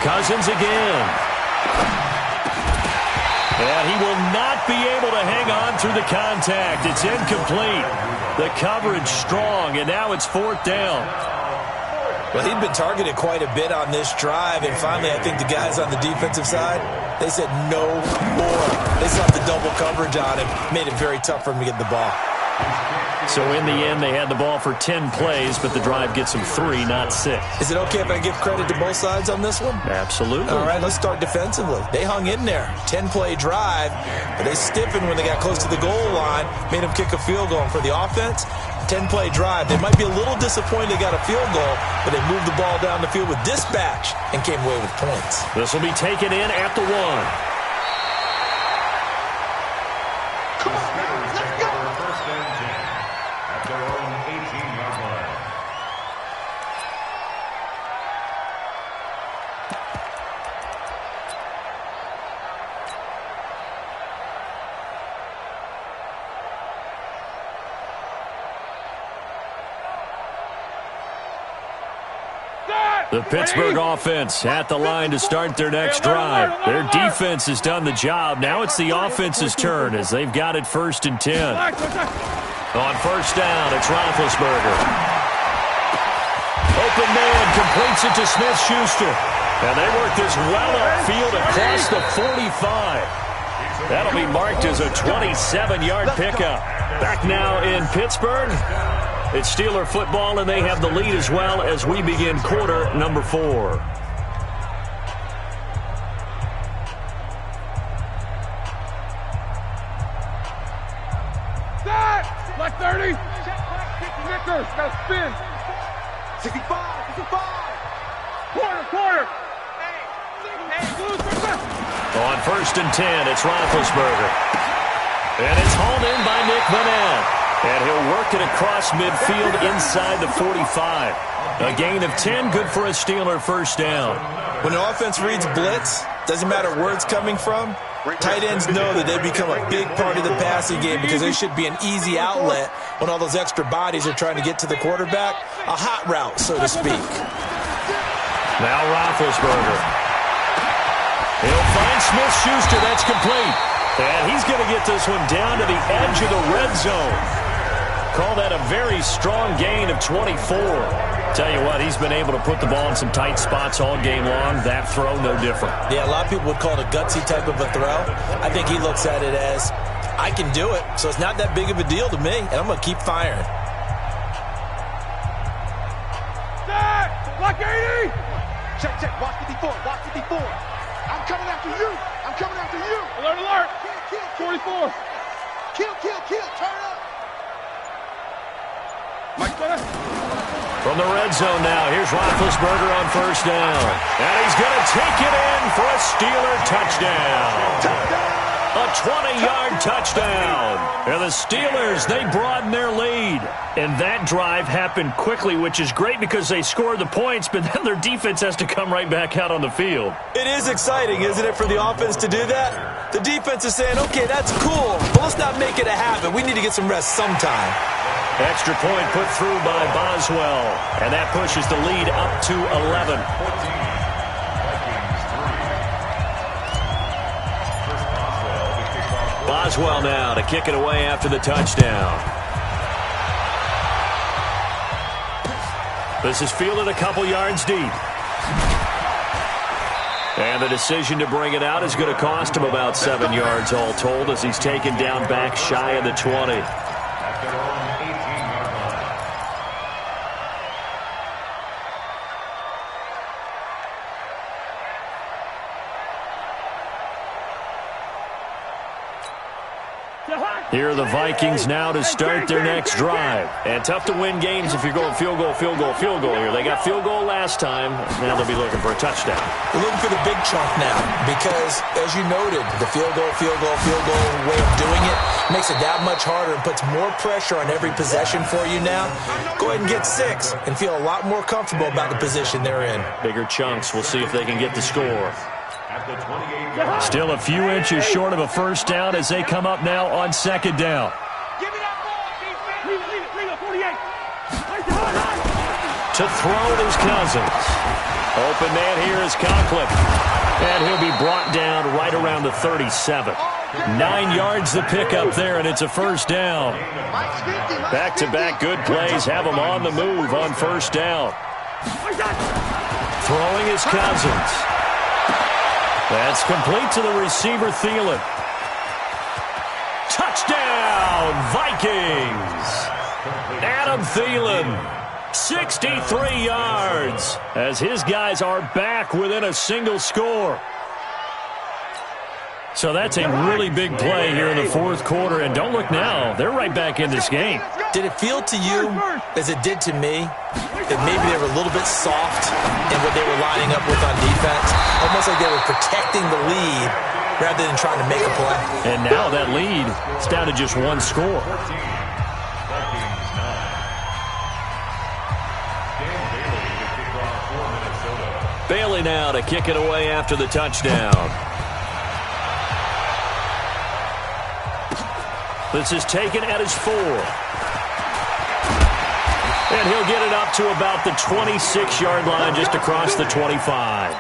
Cousins again. And he will not be able to hang on through the contact. It's incomplete. The coverage strong, and now it's 4th down. Well, he'd been targeted quite a bit on this drive, and finally I think the guys on the defensive side, they said no more. They saw the double coverage on him, made it very tough for him to get the ball. So in the end, they had the ball for 10 plays, but the drive gets them 3, not 6. Is it okay if I give credit to both sides on this one? Absolutely. All right, let's start defensively. They hung in there. 10-play drive, but they stiffened when they got close to the goal line, made them kick a field goal. And for the offense, 10-play drive. They might be a little disappointed they got a field goal, but they moved the ball down the field with dispatch and came away with points. This will be taken in at the 1. The Pittsburgh offense at the line to start their next drive. Their defense has done the job. Now it's the offense's turn as they've got it 1st and 10. On 1st down, it's Roethlisberger. Open man completes it to Smith-Schuster. And they work this well upfield across the 45. That'll be marked as a 27-yard pickup. Back now in Pittsburgh. It's Steeler football, and they have the lead as well as we begin quarter number 4. Set! Like 30. Nickers, got to spin. 65, 65. Quarter. On 1st and 10, it's Roethlisberger. And it's hauled in by Nick Vanette. And he'll work it across midfield inside the 45. A gain of 10, good for a Steeler 1st down. When an offense reads blitz, doesn't matter where it's coming from, tight ends know that they become a big part of the passing game because they should be an easy outlet when all those extra bodies are trying to get to the quarterback. A hot route, so to speak. Now Roethlisberger. He'll find Smith-Schuster. That's complete. And he's going to get this one down to the edge of the red zone. Call that a very strong gain of 24. Tell you what, he's been able to put the ball in some tight spots all game long. That throw, no different. Yeah, a lot of people would call it a gutsy type of a throw. I think he looks at it as, I can do it, so it's not that big of a deal to me, and I'm going to keep firing. Set! Like 80. Check. Watch 54. Watch 54. I'm coming after you. Alert. 44. Kill. Turn up. Mike Center. From the red zone now, here's Roethlisberger on 1st down. And he's going to take it in for a Steeler touchdown. A 20-yard touchdown. And the Steelers, they broaden their lead. And that drive happened quickly, which is great because they scored the points, but then their defense has to come right back out on the field. It is exciting, isn't it, for the offense to do that? The defense is saying, okay, that's cool, but let's not make it a habit. We need to get some rest sometime. Extra point put through by Boswell. And that pushes the lead up to 11. Boswell now to kick it away after the touchdown. This is fielded a couple yards deep. And the decision to bring it out is going to cost him about 7 yards all told as he's taken down back shy of the 20. Here are the Vikings now to start their next drive. And tough to win games if you're going field goal here. They got field goal last time. Now they'll be looking for a touchdown. We're looking for the big chunk now because, as you noted, the field goal way of doing it makes it that much harder and puts more pressure on every possession for you now. Go ahead and get 6 and feel a lot more comfortable about the position they're in. Bigger chunks. We'll see if they can get the score. Still a few inches short of a 1st down as they come up now on 2nd down. Give me that ball, defense. Leave it, 48. To throw it is Cousins. Open man here is Conklin. And he'll be brought down right around the 37. 9 yards the pickup there, and it's a 1st down. Back-to-back good plays have them on the move on 1st down. Throwing is Cousins. That's complete to the receiver, Thielen. Touchdown! touchdown, Vikings. Adam Thielen, 63 yards, as his guys are back within a single score. So that's a really big play here in the fourth quarter. And don't look now, they're right back in this game. Did it feel to you, as it did to me, that maybe they were a little bit soft in what they were lining up with on defense? Almost like they were protecting the lead rather than trying to make a play. And now that lead is down to just one score. Bailey now to kick it away after the touchdown. This is taken at his 4. And he'll get it up to about the 26-yard line, just across the 25.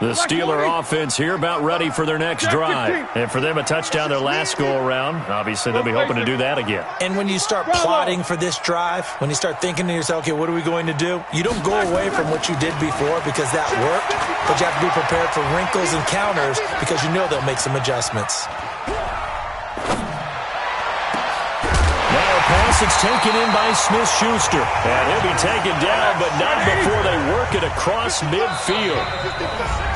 The Steeler offense here about ready for their next drive. And for them, a touchdown their last go-around. Obviously, they'll be hoping to do that again. And when you start plotting for this drive, when you start thinking to yourself, okay, what are we going to do? You don't go away from what you did before because that worked, but you have to be prepared for wrinkles and counters because you know they'll make some adjustments. Pass, it's taken in by Smith-Schuster. And he'll be taken down, but not before they work it across midfield.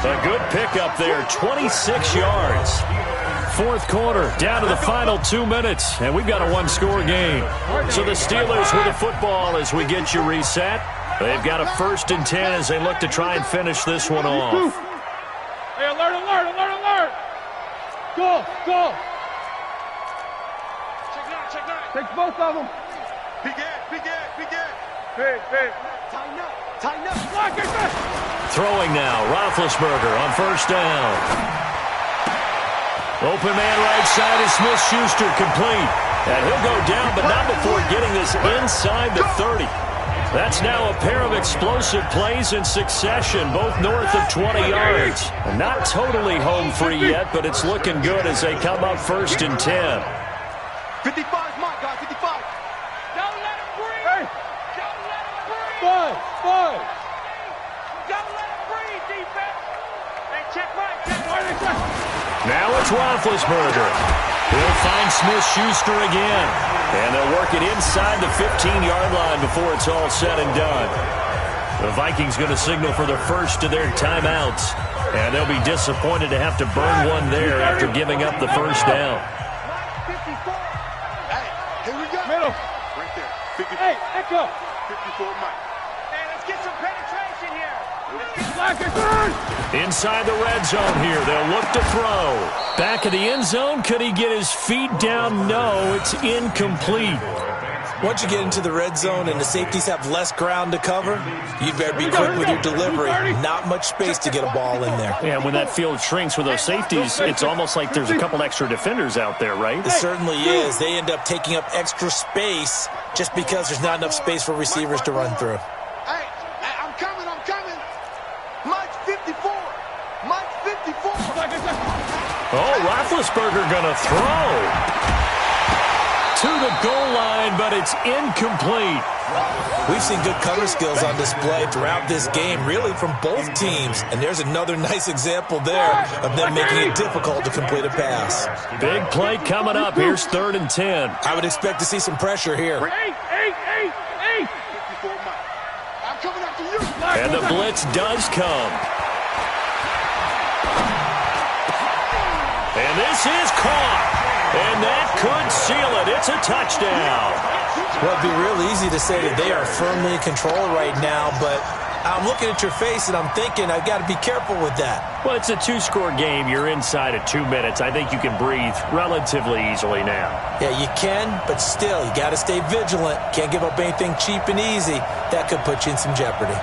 A good pickup there, 26 yards. Fourth quarter, down to the final 2 minutes, and we've got a one-score game. So the Steelers with the football as we get you reset. They've got a 1st and 10 as they look to try and finish this one off. Hey, alert, alert, alert, alert! Go, go! Take both of them. Big Ed, big Ed, big Ed. Big. Tighten up, tighten up. Lock it up. Throwing now, Roethlisberger on 1st down. Open man right side is Smith-Schuster, complete. And he'll go down, but not before getting this inside the 30. That's now a pair of explosive plays in succession, both north of 20 yards. Not totally home free yet, but it's looking good as they come up 1st and 10. 55 is mine, guys, 55. Don't let him breathe. Hey. Don't let him breathe. Five. Don't let him breathe, defense. Hey, check right. Now it's Roethlisberger. He'll find Smith-Schuster again. And they'll work it inside the 15-yard line before it's all said and done. The Vikings going to signal for the first of their timeouts. And they'll be disappointed to have to burn one there after giving up the first down. Here we go. Middle. Right there. 54. Hey, echo. 54, Mike. Hey, let's get some penetration here. Lock it. Inside the red zone here, they'll look to throw. Back of the end zone, could he get his feet down? No, it's incomplete. Once you get into the red zone and the safeties have less ground to cover, you'd better be quick with your delivery. Not much space to get a ball in there. Yeah, when that field shrinks with those safeties, it's almost like there's a couple extra defenders out there, right? It certainly is. They end up taking up extra space just because there's not enough space for receivers to run through. Hey, I'm coming. Mike's 54. Mike's 54. Oh, Roethlisberger gonna throw to the goal line, but it's incomplete. We've seen good cover skills on display throughout this game, really from both teams. And there's another nice example there of them making it difficult to complete a pass. Big play coming up. Here's 3rd and 10. I would expect to see some pressure here. 8. 54, Mike. I'm coming after you. And the blitz does come. And this is caught. And that could seal it. It's a touchdown. Well, it'd be real easy to say that they are firmly in control right now, but I'm looking at your face and I'm thinking I've got to be careful with that. Well, it's a 2-score game. You're inside of 2 minutes. I think you can breathe relatively easily now. Yeah, you can, but still, you got to stay vigilant. Can't give up anything cheap and easy. That could put you in some jeopardy.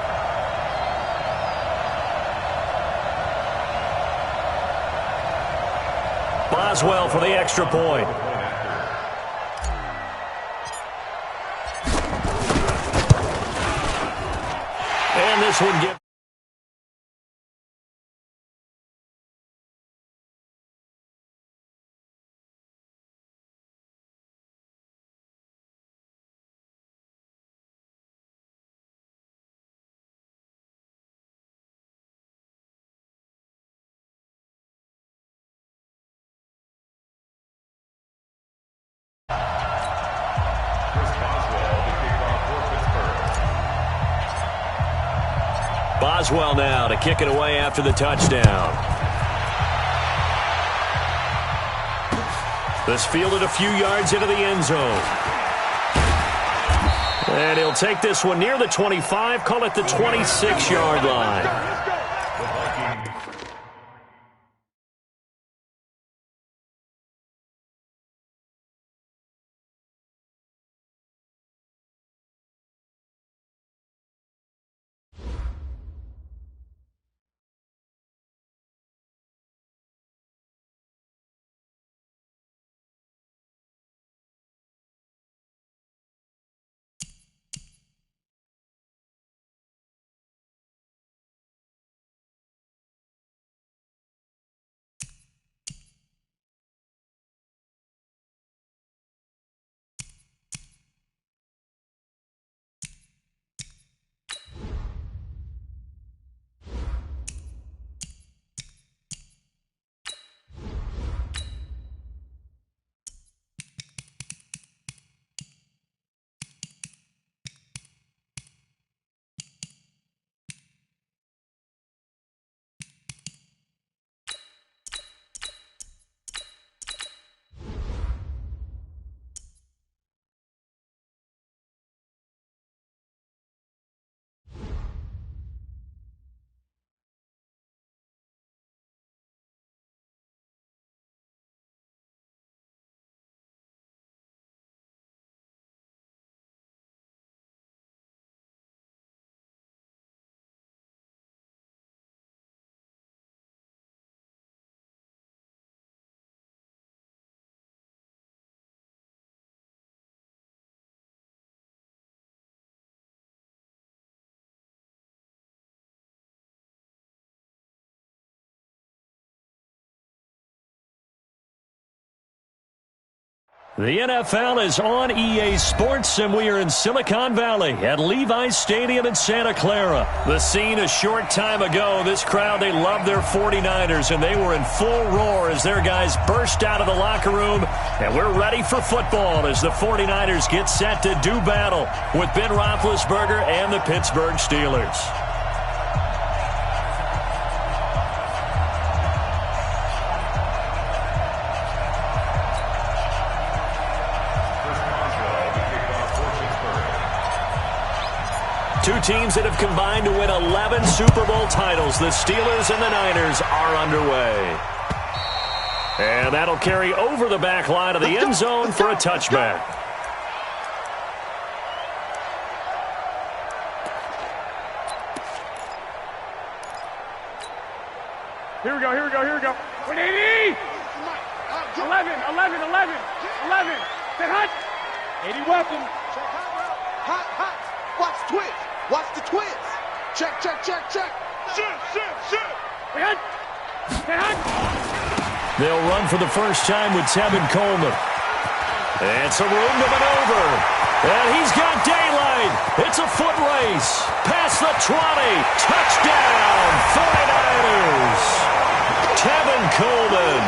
Boswell for the extra point. And this one gets Boswell now to kick it away after the touchdown. This fielded a few yards into the end zone. And he'll take this one near the 25, call it the 26-yard line. The NFL is on EA Sports, and we are in Silicon Valley at Levi's Stadium in Santa Clara. The scene a short time ago. This crowd, they love their 49ers, and they were in full roar as their guys burst out of the locker room. And we're ready for football as the 49ers get set to do battle with Ben Roethlisberger and the Pittsburgh Steelers. Two teams that have combined to win 11 Super Bowl titles. The Steelers and the Niners are underway. And that'll carry over the back line of the end zone for a touchback. Here we go, here we go, here we go. 180! 11. Say hot! 80 welcome. Hot. Watch the twins. Watch the twins. Check. Shoot. Say hot! Say hot! They'll run for the first time with Tevin Coleman. It's a room to maneuver. And he's got daylight. It's a foot race. Past the 20. Touchdown, 49ers. Tevin Coleman,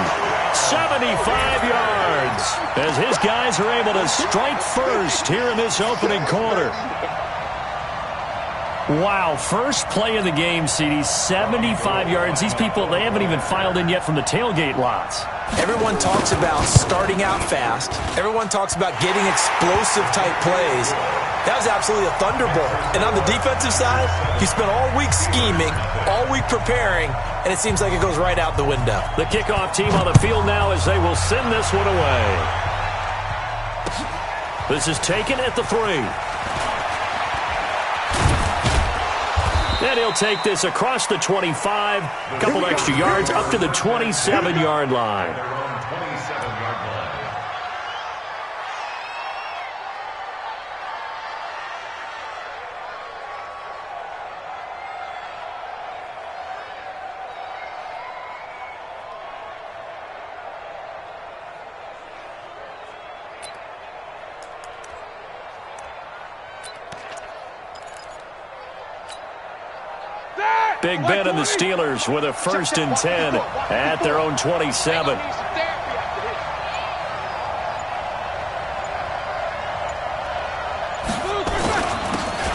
75 yards. As his guys are able to strike first here in this opening quarter. Wow, first play of the game, CD, 75 yards. These people, they haven't even filed in yet from the tailgate lots. Everyone talks about starting out fast. Everyone talks about getting explosive-type plays. That was absolutely a thunderbolt. And on the defensive side, he spent all week scheming, all week preparing, and it seems like it goes right out the window. The kickoff team on the field now as they will send this one away. This is taken at the 3. And he'll take this across the 25, a couple extra yards up to the 27-yard line. Big Ben and the Steelers with a 1st and 10 at their own 27.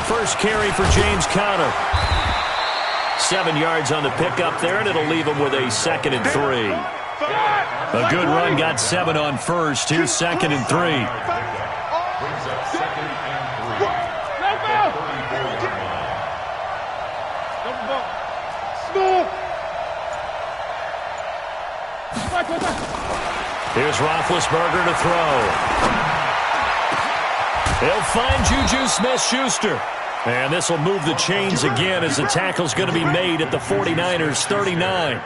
First carry for James Conner. 7 yards on the pickup there, and it'll leave him with a 2nd and 3. A good run got 7 on first. Here's 2nd and 3. Brings up 2nd and 3. Here's Roethlisberger to throw. He'll find Juju Smith-Schuster. And this will move the chains again as the tackle's going to be made at the 49ers' 39.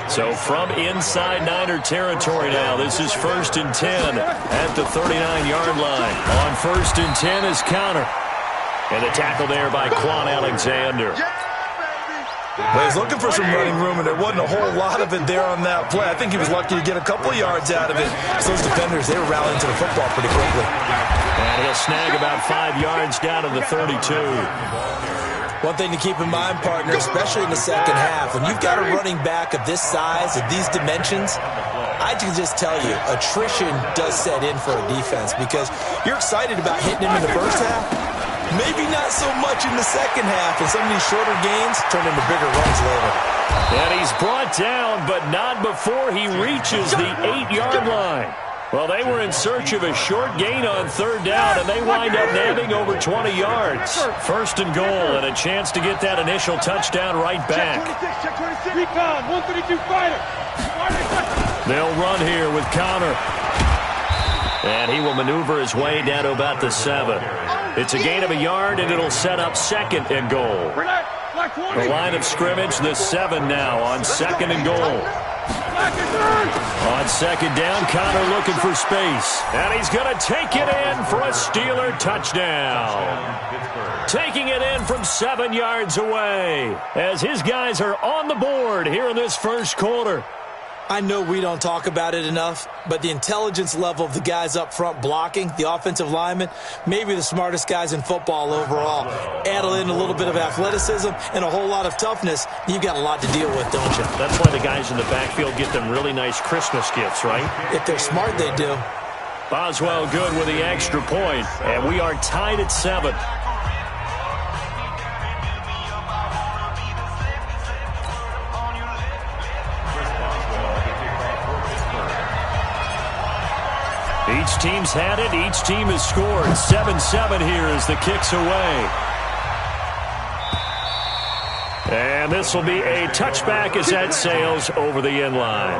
So from inside Niner territory now, this is 1st and 10 at the 39-yard line. On 1st and 10 is Connor. And the tackle there by Quan Alexander. Well, he's looking for some running room, and there wasn't a whole lot of it there on that play. I think he was lucky to get a couple of yards out of it. So those defenders, they were rallying to the football pretty quickly. And he'll snag about 5 yards down to the 32. One thing to keep in mind, partner, especially in the second half, when you've got a running back of this size, of these dimensions, I can just tell you, attrition does set in for a defense because you're excited about hitting him in the first half. Maybe not so much in the second half, and some of these shorter gains turn into bigger runs later. And he's brought down, but not before he reaches the 8-yard line. Well, they were in search of a short gain on 3rd down, and they wind up nabbing over 20 yards. 1st and goal, and a chance to get that initial touchdown right back. Recon, 132 fighter. They'll run here with Connor. And he will maneuver his way down to about the 7. It's a gain of a yard, and it'll set up 2nd and goal. The line of scrimmage, the 7 now on 2nd and goal. On 2nd down, Connor looking for space. And he's going to take it in for a Steeler touchdown. Taking it in from 7 yards away as his guys are on the board here in this first quarter. I know we don't talk about it enough, but the intelligence level of the guys up front blocking, the offensive linemen, maybe the smartest guys in football overall. Add in a little bit of athleticism and a whole lot of toughness, you've got a lot to deal with, don't you? That's why the guys in the backfield get them really nice Christmas gifts, right? If they're smart, they do. Boswell good with the extra point, and we are tied at 7. Each team's had it. Each team has scored. 7-7 here as the kick's away. And this will be a touchback as that sails over the end line.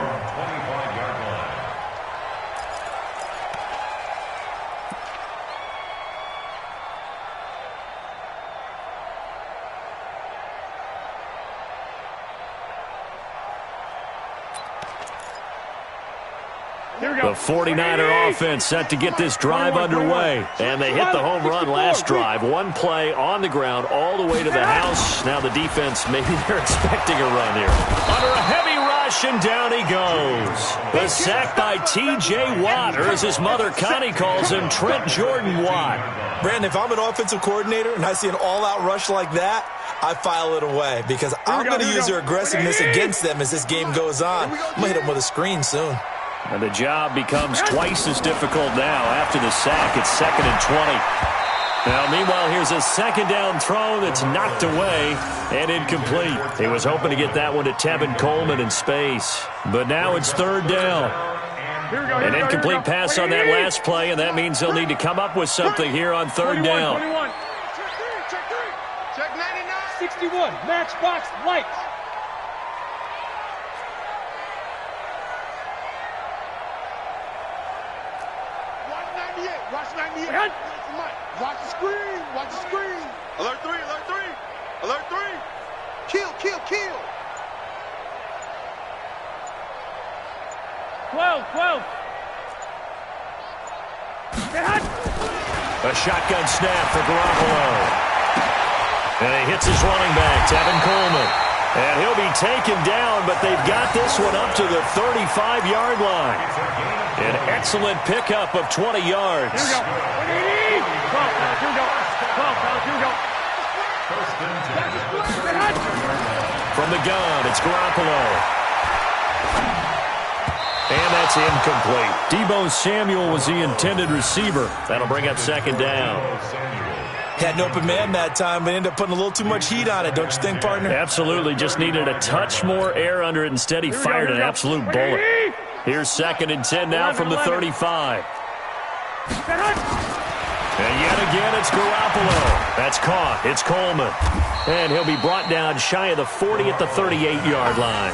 The 49er offense set to get this drive underway. And they hit the home run last drive. One play on the ground all the way to the house. Now the defense, maybe they're expecting a run here. Under a heavy rush, and down he goes. The sack by T.J. Watt, or as his mother Connie calls him, Trent Jordan Watt. Brandon, if I'm an offensive coordinator and I see an all-out rush like that, I file it away because I'm going to use their aggressiveness against them as this game goes on. I'm going to hit them with a screen soon. And the job becomes twice as difficult now after the sack. It's 2nd and 20. Now, meanwhile, here's a 2nd down throw that's knocked away and incomplete. He was hoping to get that one to Tevin Coleman in space. But now it's 3rd down. An incomplete pass on that last play, and that means they'll need to come up with something here on 3rd down. Check 99. 61, matchbox lights. Watch 98. Watch the screen. Watch the screen. Alert 3. Alert 3. Alert 3. Kill, kill, kill. 12. A shotgun snap for Garoppolo. And he hits his running back, Tevin Coleman. And he'll be taken down, but they've got this one up to the 35-yard line. An excellent pickup of 20 yards. Here we go. 12, here we go. 12, here we go. From the gun, it's Garoppolo. And that's incomplete. Deebo Samuel was the intended receiver. That'll bring up 2nd down. Had an open man that time, but ended up putting a little too much heat on it, don't you think, partner? Absolutely. Just needed a touch more air under it. Instead, he fired an absolute bullet. Here's 2nd and 10 now from the 35. And yet again, it's Garoppolo. That's caught. It's Coleman. And he'll be brought down shy of the 40 at the 38-yard line.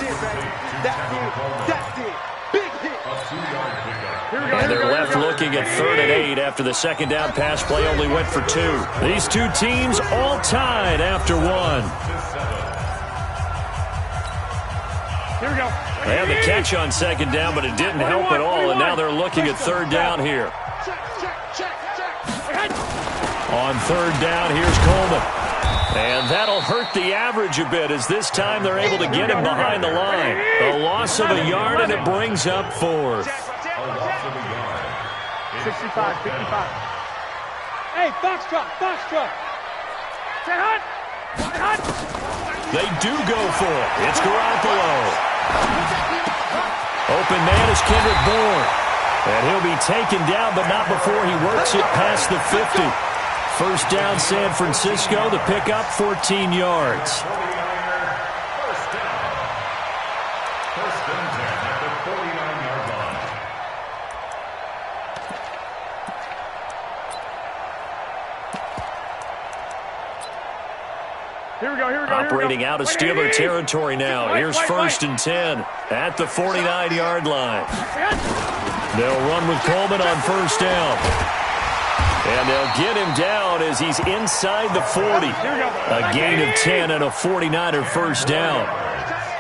That's it. Big hit. And they're left looking at 3rd and 8 after the second down pass play only went for 2. These two teams all tied after 1. Here we go. They had the catch on 2nd down, but it didn't help at all, and now they're looking at 3rd down here. On 3rd down, here's Coleman. And that'll hurt the average a bit, as this time they're able to get him behind the line. A loss of a yard, and it brings up 4th. 65, 55. Hey, Foxtrot. Say hut. They do go for it. It's Garoppolo. Open man is Kendrick Bourne. And he'll be taken down, but not before he works it past the 50. First down, San Francisco. The pickup, 14 yards. First and 10 at the 49-yard line. Here we go. Operating out of Steeler territory now. Here's 1st and 10 at the 49-yard line. They'll run with Coleman on 1st down. And they'll get him down as he's inside the 40. A gain of 10 and a 49er first down.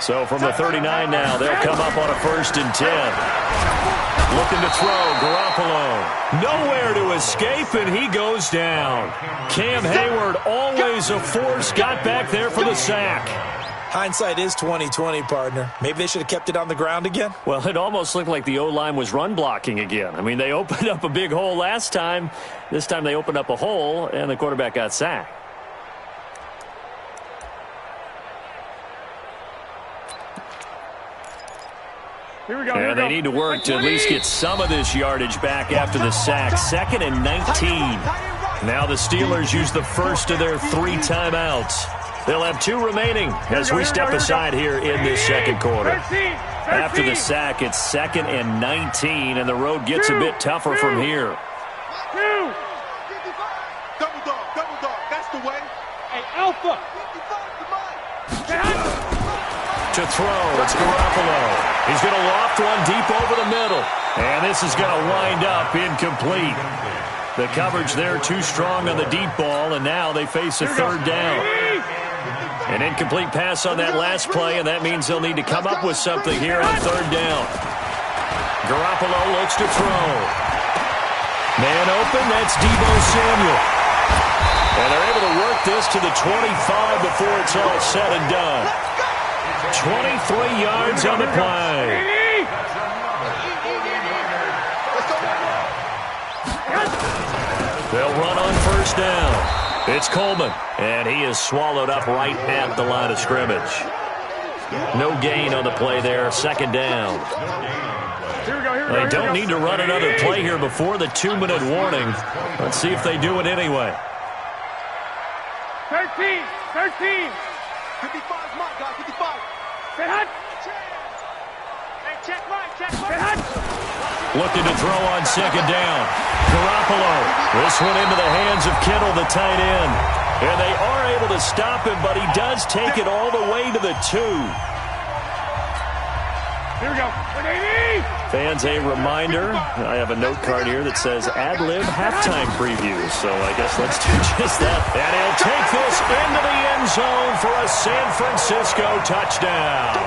So from the 39 now, they'll come up on a 1st and 10. Looking to throw, Garoppolo. Nowhere to escape, and he goes down. Cam Hayward, always a force, got back there for the sack. Hindsight is 20/20, partner. Maybe they should have kept it on the ground again. Well, it almost looked like the O-line was run blocking again. I mean, they opened up a big hole last time. This time they opened up a hole, and the quarterback got sacked. And they need to work to at least get some of this yardage back after the sack. 2nd and 19. Now the Steelers use the first of their 3 timeouts. They'll have 2 remaining as we step aside here in this second quarter. After the sack, it's 2nd and 19, and the road gets a bit tougher from here. Double dog. That's the way. Hey, Alpha. To throw, it's Garoppolo. He's going to loft one deep over the middle. And this is going to wind up incomplete. The coverage there too strong on the deep ball, and now they face a 3rd down. An incomplete pass on that last play, and that means they'll need to come up with something here on 3rd down. Garoppolo looks to throw. Man open, that's Deebo Samuel. And they're able to work this to the 25 before it's all said and done. 23 yards on the play. They'll run on 1st down. It's Coleman, and he is swallowed up right at the line of scrimmage. No gain on the play there, 2nd down. They don't need to run another play here before the 2-minute warning. Let's see if they do it anyway. 13. 55's my guy, 55. Say hut. Hey, check right. Looking to throw on 2nd down. Garoppolo. This one into the hands of Kittle, the tight end. And they are able to stop him, but he does take it all the way to the 2. Here we go. 180. Fans, a reminder, I have a note card here that says ad-lib halftime preview, so I guess let's do just that. And he'll take this into the end zone for a San Francisco touchdown.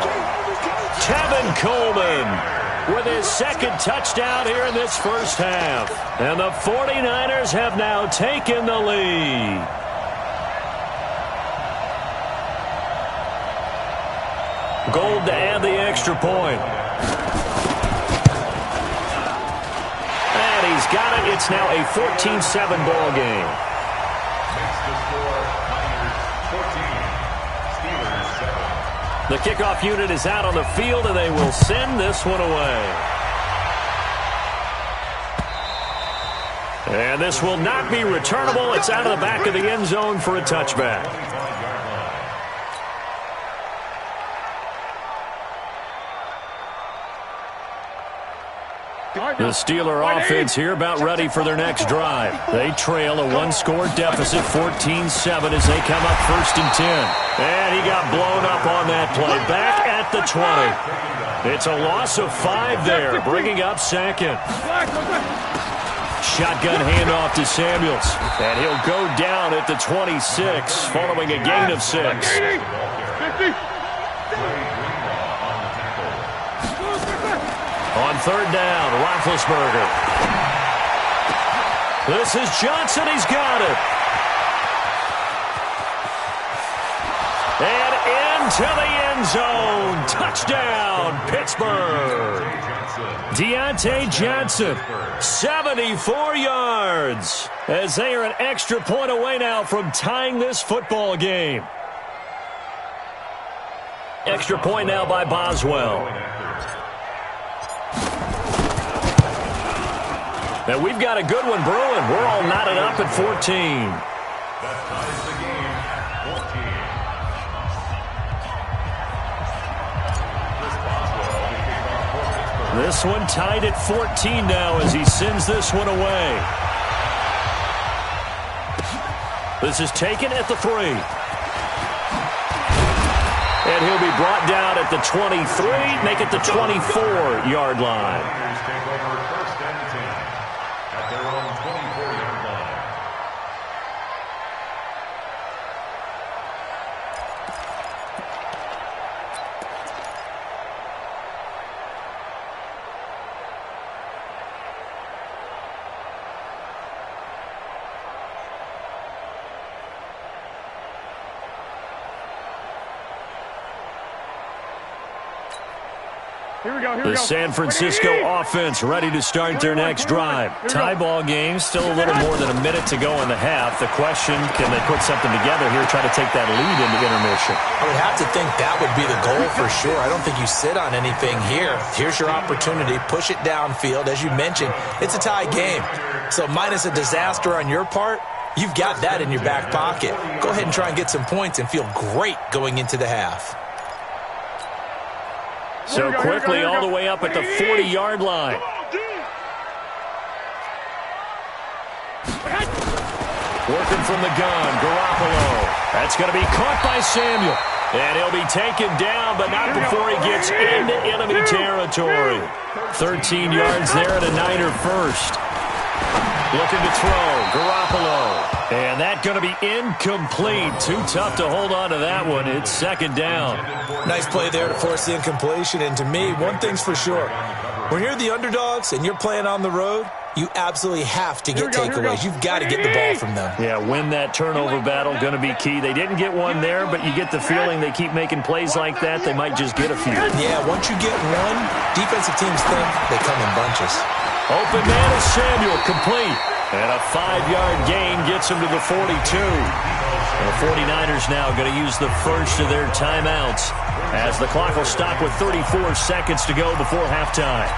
Tevin Coleman with his 2nd touchdown here in this first half. And the 49ers have now taken the lead. Gold to add the extra point. And he's got it. It's now a 14-7 ball game. Makes the score Niners 14, Steelers 7. The kickoff unit is out on the field, and they will send this one away. And this will not be returnable. It's out of the back of the end zone for a touchback. The Steeler offense here about ready for their next drive. They trail a one-score deficit, 14-7, as they come up 1st and 10. And he got blown up on that play. Back at the 20. It's a loss of 5 there, bringing up 2nd. Shotgun handoff to Samuels. And he'll go down at the 26, following a gain of 6. On 3rd down, Roethlisberger. This is Johnson. He's got it. And into the end zone. Touchdown, Pittsburgh. Deontay Johnson, 74 yards. As they are an extra point away now from tying this football game. Extra point now by Boswell. Now we've got a good one brewing. We're all knotted up at 14. That ties the game at 14. This one tied at 14 now as he sends this one away. This is taken at the 3. And he'll be brought down at the 23, make it the 24-yard line. The San Francisco offense ready to start their next drive. Tie ball game, still a little more than a minute to go in the half. The question, can they put something together here, try to take that lead into intermission? I would have to think that would be the goal for sure. I don't think you sit on anything here. Here's your opportunity. Push it downfield. As you mentioned, it's a tie game. So minus a disaster on your part, you've got that in your back pocket. Go ahead and try and get some points and feel great going into the half. So quickly all the way up at the 40-yard line. Working from the gun, Garoppolo. That's going to be caught by Samuel. And he'll be taken down, but not before he gets into enemy territory. 13 yards there at a Niner first. Looking to throw, Garoppolo. And that's going to be incomplete. Too tough to hold on to that one. It's 2nd down. Nice play there to force the incompletion. And to me, one thing's for sure. When you're the underdogs and you're playing on the road, you absolutely have to get takeaways. You've got to get the ball from them. Yeah, win that turnover battle, going to be key. They didn't get one there, but you get the feeling they keep making plays like that, they might just get a few. Yeah, once you get one, defensive teams think they come in bunches. Open man is Samuel, complete. And a 5-yard gain gets him to the 42. And the 49ers now going to use the first of their timeouts as the clock will stop with 34 seconds to go before halftime.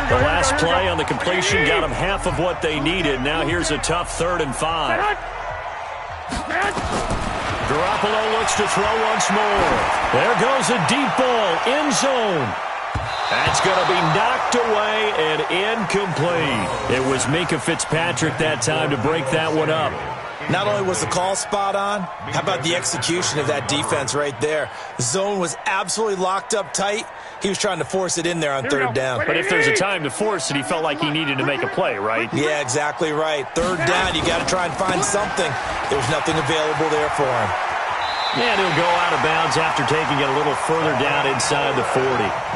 The last play on the completion got them half of what they needed. Now here's a tough 3rd and 5. Garoppolo looks to throw once more. There goes a deep ball, end zone. That's going to be knocked away and incomplete. It was Minkah Fitzpatrick that time to break that one up. Not only was the call spot on, how about the execution of that defense right there? The zone was absolutely locked up tight. He was trying to force it in there on 3rd down. But if there's a time to force it, he felt like he needed to make a play, right? Yeah, exactly right. 3rd down, you got to try and find something. There's nothing available there for him. And he'll go out of bounds after taking it a little further down inside the 40.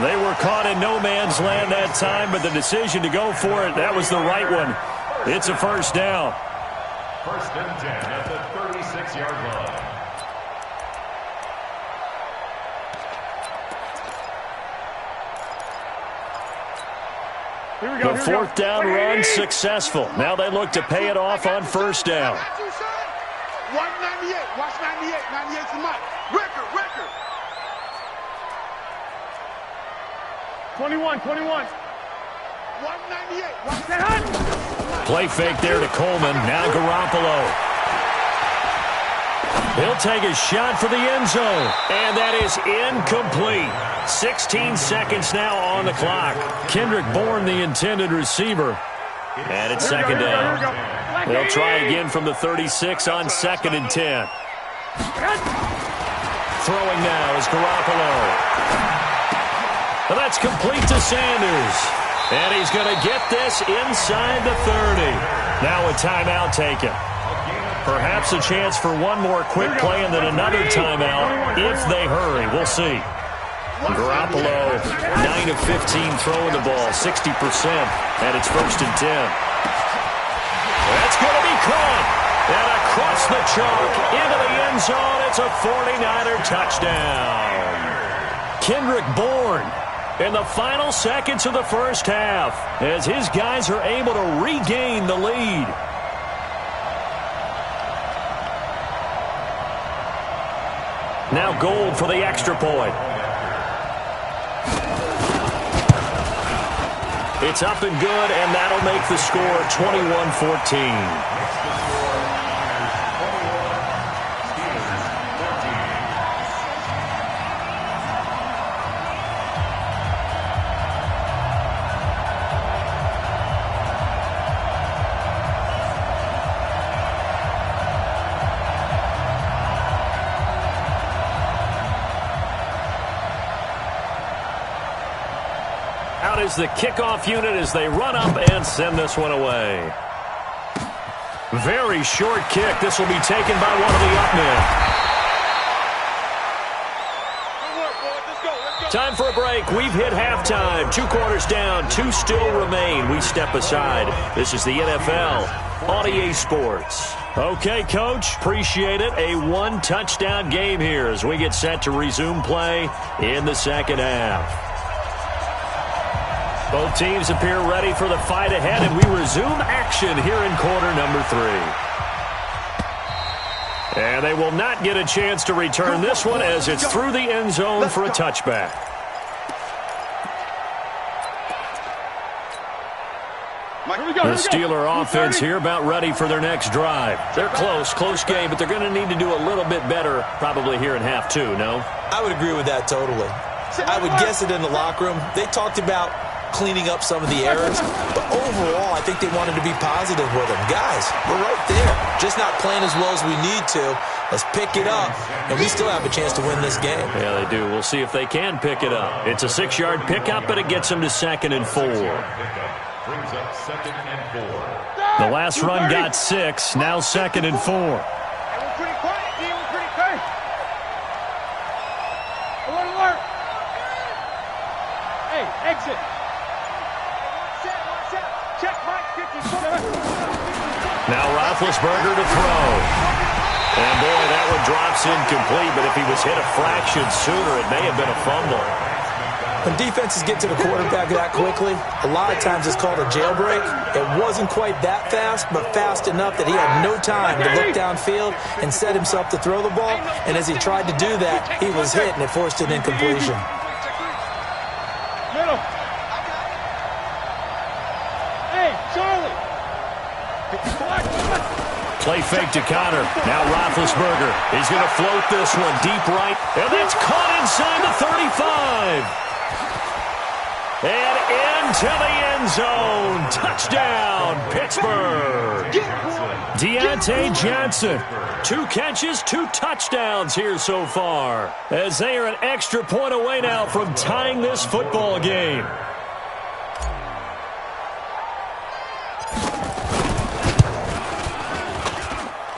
They were caught in no man's land that time, but the decision to go for it, that was the right one. It's a 1st down. 1st and 10 at the 36-yard line. The 4th down run successful. Now they look to pay it off on 1st down. Watch 98. Watch 98. 98's the mic. Record. 21. 198. Play fake there to Coleman. Now Garoppolo. He'll take a shot for the end zone. And that is incomplete. 16 seconds now on the clock. Kendrick Bourne, the intended receiver. And it's second down. They'll try again from the 36 on 2nd and 10. Throwing now is Garoppolo. Well, that's complete to Sanders. And he's going to get this inside the 30. Now a timeout taken. Perhaps a chance for one more quick play and then another timeout if they hurry. We'll see. Garoppolo, 9 of 15 throwing the ball, 60%, and it's 1st and 10. That's going to be caught. And across the chalk, into the end zone, it's a 49er touchdown. Kendrick Bourne in the final seconds of the first half as his guys are able to regain the lead. Now Gold for the extra point. It's up and good, and that'll make the score 21-14. Out is the kickoff unit as they run up and send this one away. Very short kick. This will be taken by one of the up men. Time for a break. We've hit halftime. 2 quarters down. 2 still remain. We step aside. This is the NFL on EA Sports. Okay, Coach. Appreciate it. A 1-touchdown game here as we get set to resume play in the second half. Both teams appear ready for the fight ahead, and we resume action here in quarter number 3. And they will not get a chance to return this one as it's through the end zone for a touchback. The Steeler offense here about ready for their next drive. They're close game, but they're going to need to do a little bit better probably here in half 2, no? I would agree with that totally. I would guess it in the locker room. They talked about cleaning up some of the errors, but overall, I think they wanted to be positive with them. Guys, we're right there. Just not playing as well as we need to. Let's pick it up, and we still have a chance to win this game. Yeah, they do. We'll see if they can pick it up. It's a 6-yard pickup, but it gets them to 2nd and 4. The last run got 6, now 2nd and 4. We're pretty quiet, D. We're pretty quiet. Alert. Hey, exit. Check Mike 54. Now Roethlisberger to throw. And boy, that one drops incomplete, but if he was hit a fraction sooner, it may have been a fumble. When defenses get to the quarterback that quickly, a lot of times it's called a jailbreak. It wasn't quite that fast, but fast enough that he had no time to look downfield and set himself to throw the ball. And as he tried to do that, he was hit, and it forced an incompletion. Middle. Hey, Charlie. Play fake to Connor. Now Roethlisberger. He's going to float this one deep right. And that's caught inside the 35. And into the end zone. Touchdown, Pittsburgh. Deontay Johnson. 2 catches, 2 touchdowns here so far. As they are an extra point away now from tying this football game.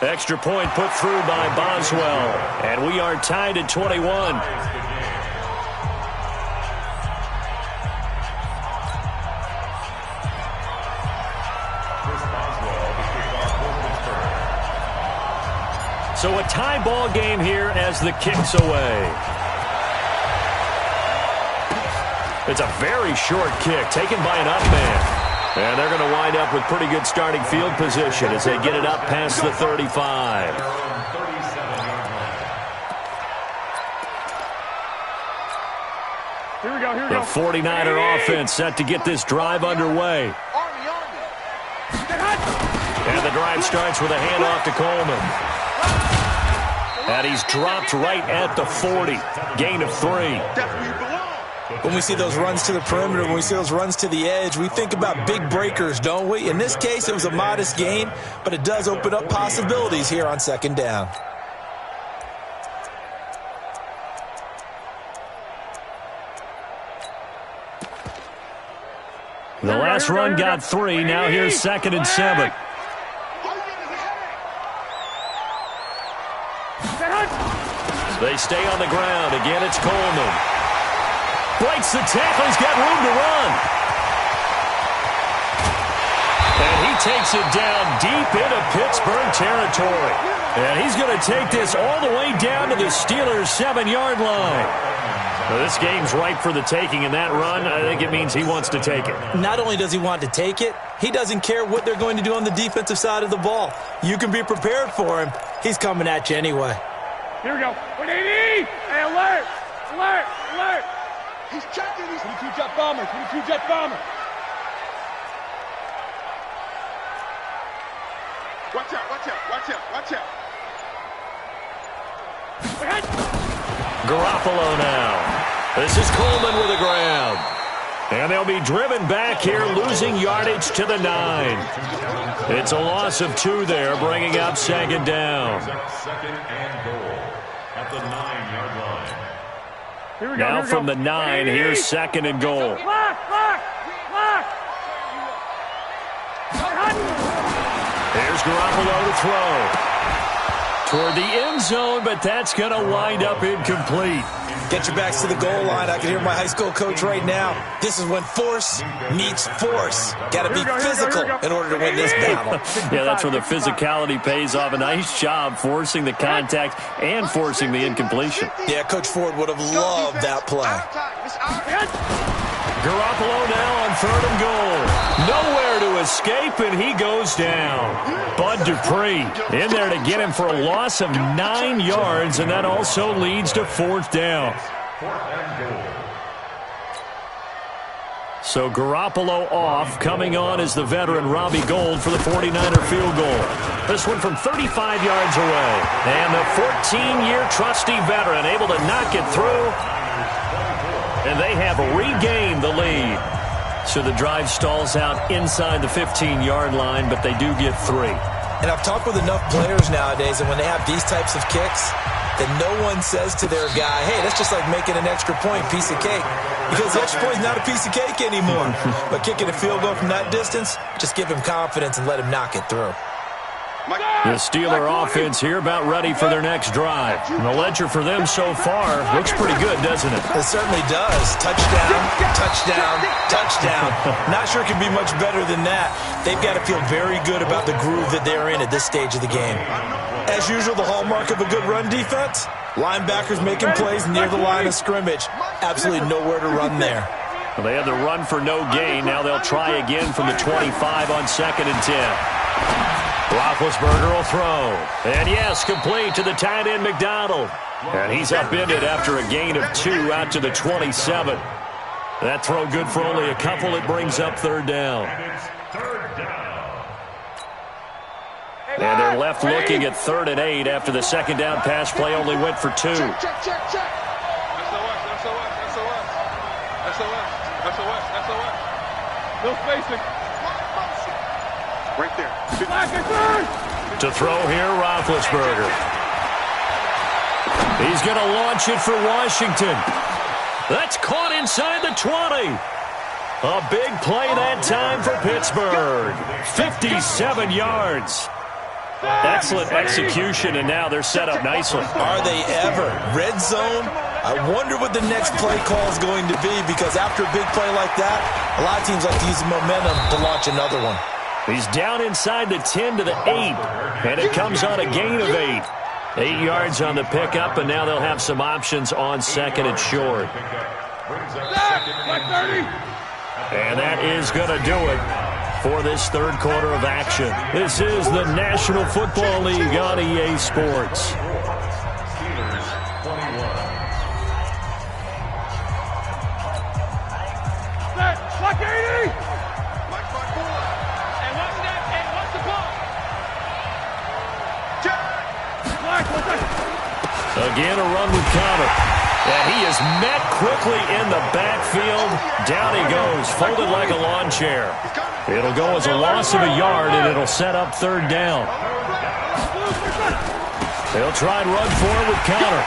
Extra point put through by Boswell. And we are tied at 21. So a tie ball game here as the kick's away. It's a very short kick taken by an up man. And they're going to wind up with pretty good starting field position as they get it up past the 35. Here we go. The 49er offense set to get this drive underway. And the drive starts with a handoff to Coleman. And he's dropped right at the 40. Gain of 3. When we see those runs to the perimeter, when we see those runs to the edge, we think about big breakers, don't we? In this case, it was a modest gain, but it does open up possibilities here on second down. The last run got 3. Now here's 2nd and 7. They stay on the ground. Again, it's Coleman. Breaks the tackle. He's got room to run. And he takes it down deep into Pittsburgh territory. And he's going to take this all the way down to the Steelers' 7-yard line. Well, this game's ripe for the taking, and that run, I think it means he wants to take it. Not only does he want to take it, he doesn't care what they're going to do on the defensive side of the ball. You can be prepared for him. He's coming at you anyway. Here we go. What do you need? Hey, alert! Alert! Alert! He's checking. He's 22 jet bomber. 22 jet bomber. Watch out, watch out, watch out, watch out. Garoppolo now. This is Coleman with the ground. And they'll be driven back here, losing yardage to the 9. It's a loss of 2 there, bringing up 2nd down. 2nd and goal at the 9-yard line. Here we go. Now from the 9, here's 2nd and goal. Lock! Lock! Lock! Here's Garoppolo to throw. Toward the end zone, but that's going to wind up incomplete. Get your backs to the goal line. I can hear my high school coach right now. This is when force meets force. Got to be physical in order to win this battle. Yeah, that's where the physicality pays off. A nice job forcing the contact and forcing the incompletion. Yeah, Coach Ford would have loved that play. Garoppolo now on 3rd and goal. Nowhere to escape, and he goes down. Bud Dupree in there to get him for a loss of 9 yards, and that also leads to 4th down. So Garoppolo off. Coming on is the veteran Robbie Gould for the 49er field goal. This one from 35 yards away. And the 14-year trusty veteran able to knock it through. And they have regained the lead. So the drive stalls out inside the 15-yard line, but they do get 3. And I've talked with enough players nowadays, and when they have these types of kicks, that no one says to their guy, hey, that's just like making an extra point, piece of cake. Because the extra point is not a piece of cake anymore. But kicking a field goal from that distance, just give him confidence and let him knock it through. The Steeler offense here about ready for their next drive. And the ledger for them so far looks pretty good, doesn't it? It certainly does. Touchdown, touchdown, touchdown. Not sure it can be much better than that. They've got to feel very good about the groove that they're in at this stage of the game. As usual, the hallmark of a good run defense, linebackers making plays near the line of scrimmage. Absolutely nowhere to run there. Well, they had the run for no gain. Now they'll try again from the 25 on 2nd and 10. Roethlisberger will throw. And yes, complete to the tight end McDonald. And he's upended after a gain of 2 out to the 27. That throw good for only a couple. It brings up 3rd down. And they're left looking at 3rd and 8 after the 2nd down pass play only went for 2. Check. SOS. No spacing. Right there. To throw here, Roethlisberger. He's going to launch it for Washington. That's caught inside the 20. A big play that time for Pittsburgh. 57 yards. Excellent execution, and now they're set up nicely. Are they ever? Red zone? I wonder what the next play call is going to be, because after a big play like that, a lot of teams like to use the momentum to launch another one. He's down inside the 10 to the 8, and it comes on a gain of 8. 8 yards on the pickup, and now they'll have some options on 2nd and short. And that is going to do it for this 3rd quarter of action. This is the National Football League on EA Sports. Again, a run with Connor. And he is met quickly in the backfield. Down he goes, folded like a lawn chair. It'll go as a loss of a yard, and it'll set up third down. They'll try and run for it with Connor.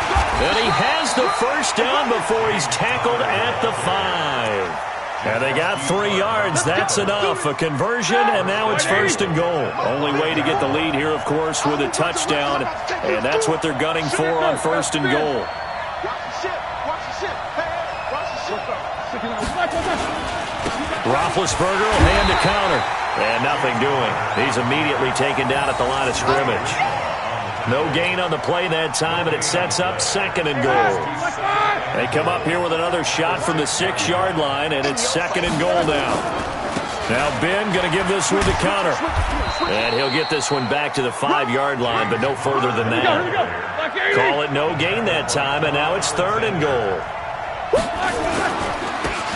And he has the first down before he's tackled at the 5. And they got 3 yards. That's enough. A conversion, and now it's first and goal. Only way to get the lead here, of course, with a touchdown. And that's what they're gunning for on first and goal. Roethlisberger will hand to Connor. And nothing doing. He's immediately taken down at the line of scrimmage. No gain on the play that time, and it sets up second and goal. They come up here with another shot from the 6-yard line, and it's second and goal now. Now Ben going to give this one to Connor. And he'll get this one back to the 5-yard line, but no further than that. Call it no gain that time, and now it's third and goal.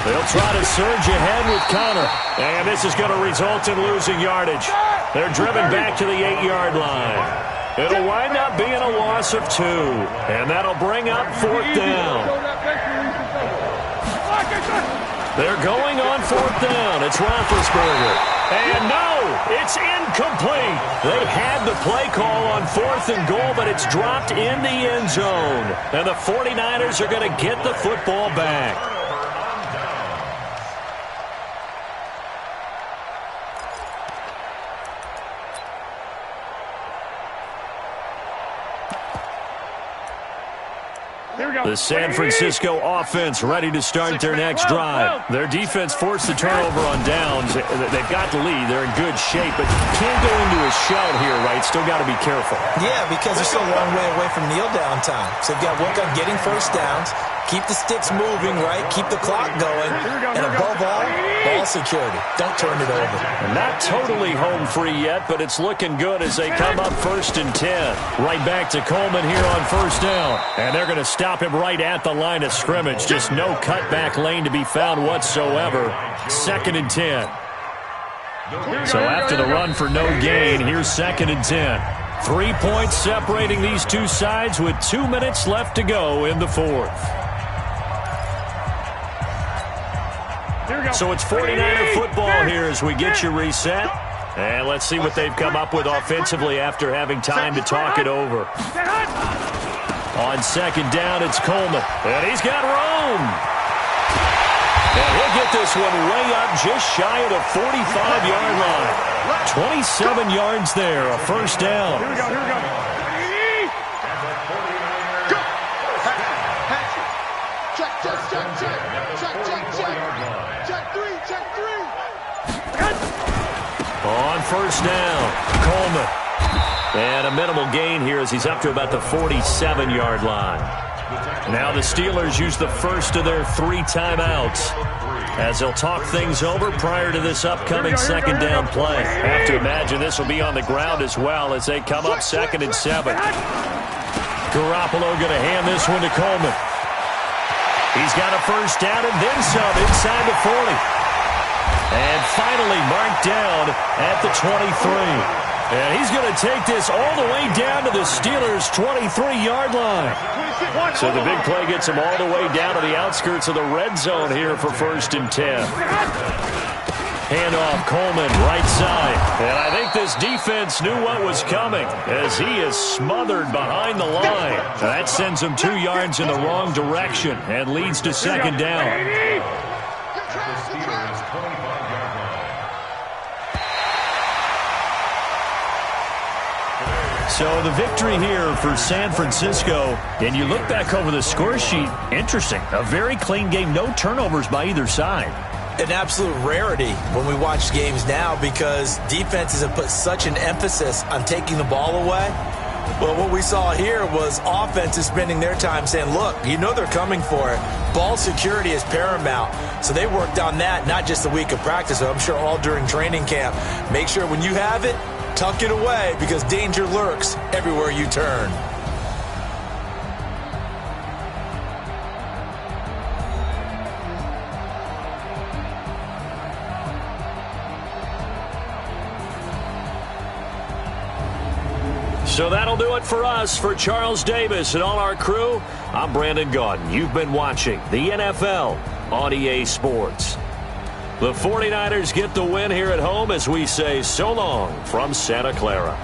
They'll try to surge ahead with Connor. And this is going to result in losing yardage. They're driven back to the 8-yard line. It'll wind up being a loss of 2. And that'll bring up fourth down. They're going on fourth down. It's Roethlisberger. And no, it's incomplete. They had the play call on fourth and goal, but it's dropped in the end zone. And the 49ers are going to get the football back. The San Francisco offense ready to start their next drive. Their defense forced the turnover on downs. They've got the lead. They're in good shape, but can't go into a shell here, right? Still got to be careful. Yeah, because they're still a long way away from kneel down time. So they've got to work on getting first downs, keep the sticks moving, right? Keep the clock going. And above all, ball security. Don't turn it over. Not totally home free yet, but it's looking good as they come up first and 10. Right back to Coleman here on first down. And they're going to stop him right at the line of scrimmage. Just no cutback lane to be found whatsoever. Second and 10. So after the run for no gain, here's second and 10. 3 points separating these two sides with 2 minutes left to go in the fourth. So it's 49er football here as we get you reset. And let's see what they've come up with offensively after having time to talk it over. On second down, it's Coleman. And he's got room. And he'll get this one way up just shy of the 45-yard line. 27 yards there, a first down. Here we go. On first down, Coleman. And a minimal gain here as he's up to about the 47-yard line. Now the Steelers use the first of their 3 timeouts as they'll talk things over prior to this upcoming second down play. Have to imagine this will be on the ground as well as they come up second and 7. Garoppolo going to hand this one to Coleman. He's got a first down and then some inside the 40. And finally marked down at the 23. And he's going to take this all the way down to the Steelers' 23-yard line. So the big play gets him all the way down to the outskirts of the red zone here for first and 10. Handoff, Coleman, right side. And I think this defense knew what was coming as he is smothered behind the line. That sends him 2 yards in the wrong direction and leads to second down. So the victory here for San Francisco, and you look back over the score sheet, interesting. A very clean game, no turnovers by either side. An absolute rarity when we watch games now because defenses have put such an emphasis on taking the ball away. Well, what we saw here was offenses spending their time saying, look, you know they're coming for it. Ball security is paramount. So they worked on that, not just a week of practice, but I'm sure all during training camp. Make sure when you have it, tuck it away because danger lurks everywhere you turn. So that'll do it for us. For Charles Davis and all our crew, I'm Brandon Gaudin. You've been watching the NFL on EA Sports. The 49ers get the win here at home as we say so long from Santa Clara.